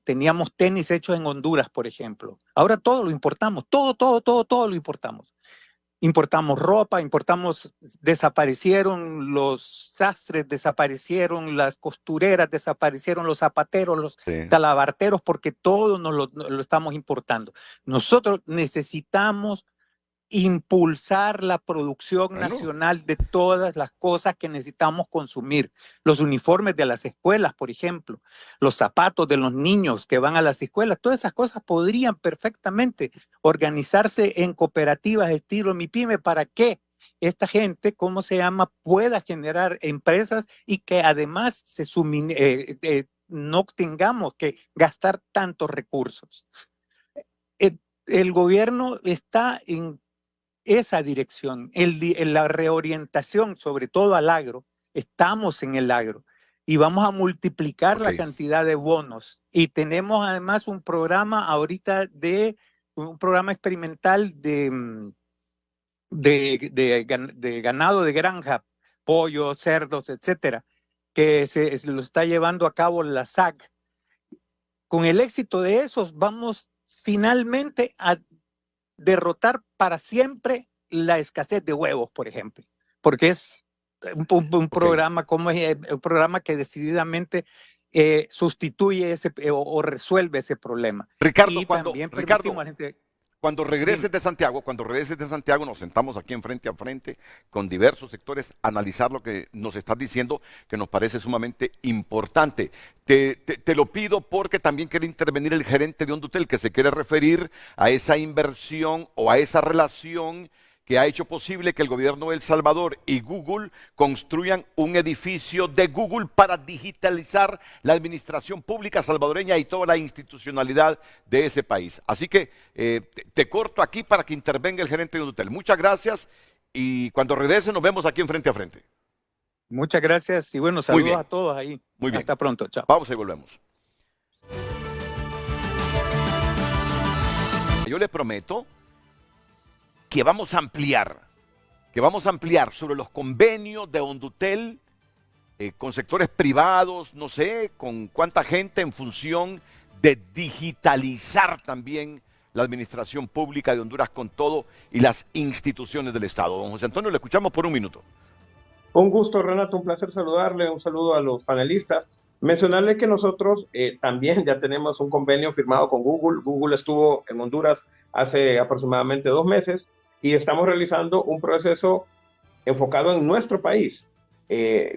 teníamos tenis hechos en Honduras, por ejemplo. Ahora todo lo importamos, todo lo importamos. Importamos ropa, desaparecieron los sastres, desaparecieron las costureras, desaparecieron los zapateros, los talabarteros, porque todo nos lo estamos importando. Nosotros necesitamos impulsar la producción nacional de todas las cosas que necesitamos consumir. Los uniformes de las escuelas, por ejemplo, los zapatos de los niños que van a las escuelas, todas esas cosas podrían perfectamente organizarse en cooperativas estilo MIPYME para que esta gente, pueda generar empresas y que además no tengamos que gastar tantos recursos. El gobierno está en esa dirección, en la reorientación, sobre todo al agro. Estamos en el agro y vamos a multiplicar la cantidad de bonos. Y tenemos además un programa ahorita un programa experimental de ganado de granja, pollo, cerdos, etcétera, que se lo está llevando a cabo la SAC. Con el éxito de esos, vamos finalmente a derrotar para siempre la escasez de huevos, por ejemplo, porque es un programa un programa que decididamente sustituye o resuelve ese problema. Ricardo, y cuando regreses de Santiago, nos sentamos aquí en frente a frente con diversos sectores a analizar lo que nos estás diciendo, que nos parece sumamente importante. Te lo pido porque también quiere intervenir el gerente de Hondutel, que se quiere referir a esa inversión o a esa relación que ha hecho posible que el gobierno de El Salvador y Google construyan un edificio de Google para digitalizar la administración pública salvadoreña y toda la institucionalidad de ese país. Así que te corto aquí para que intervenga el gerente de Hondutel. Muchas gracias y cuando regrese nos vemos aquí en Frente a Frente. Muchas gracias y bueno, saludos a todos ahí. Muy bien. Hasta pronto, chao. Pausa y volvemos. Yo le prometo que vamos a ampliar sobre los convenios de Hondutel con sectores privados, no sé, con cuánta gente en función de digitalizar también la administración pública de Honduras con todo y las instituciones del Estado. Don José Antonio, le escuchamos por un minuto. Un gusto, Renato, un placer saludarle, un saludo a los panelistas. Mencionarle que nosotros también ya tenemos un convenio firmado con Google. Google estuvo en Honduras hace aproximadamente 2 meses y estamos realizando un proceso enfocado en nuestro país.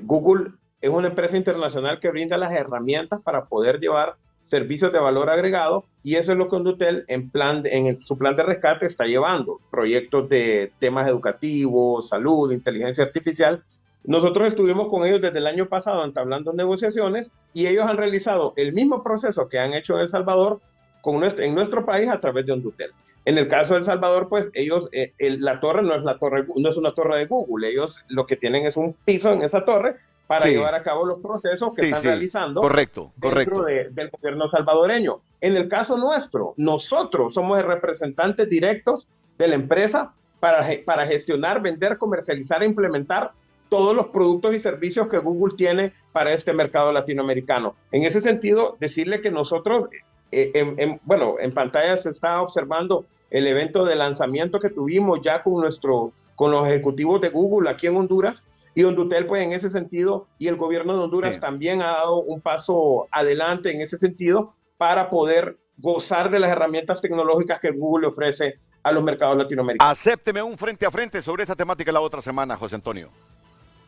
Google es una empresa internacional que brinda las herramientas para poder llevar servicios de valor agregado y eso es lo que Hondutel en su plan de rescate está llevando. Proyectos de temas educativos, salud, inteligencia artificial. Nosotros estuvimos con ellos desde el año pasado entablando negociaciones y ellos han realizado el mismo proceso que han hecho en El Salvador en nuestro país a través de Hondutel. En el caso de El Salvador, pues ellos, la torre no es una torre de Google, ellos lo que tienen es un piso en esa torre para llevar a cabo los procesos que están realizando dentro del gobierno salvadoreño. En el caso nuestro, nosotros somos representantes directos de la empresa para gestionar, vender, comercializar e implementar todos los productos y servicios que Google tiene para este mercado latinoamericano. En ese sentido, decirle que nosotros, en pantalla se está observando el evento de lanzamiento que tuvimos ya con los ejecutivos de Google aquí en Honduras, y Hondutel, pues en ese sentido, y el gobierno de Honduras también ha dado un paso adelante en ese sentido para poder gozar de las herramientas tecnológicas que Google le ofrece a los mercados latinoamericanos. Acépteme un frente a frente sobre esta temática la otra semana, José Antonio.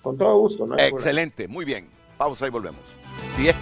Con todo gusto. ¿No? Excelente, muy bien. Pausa y volvemos. 10.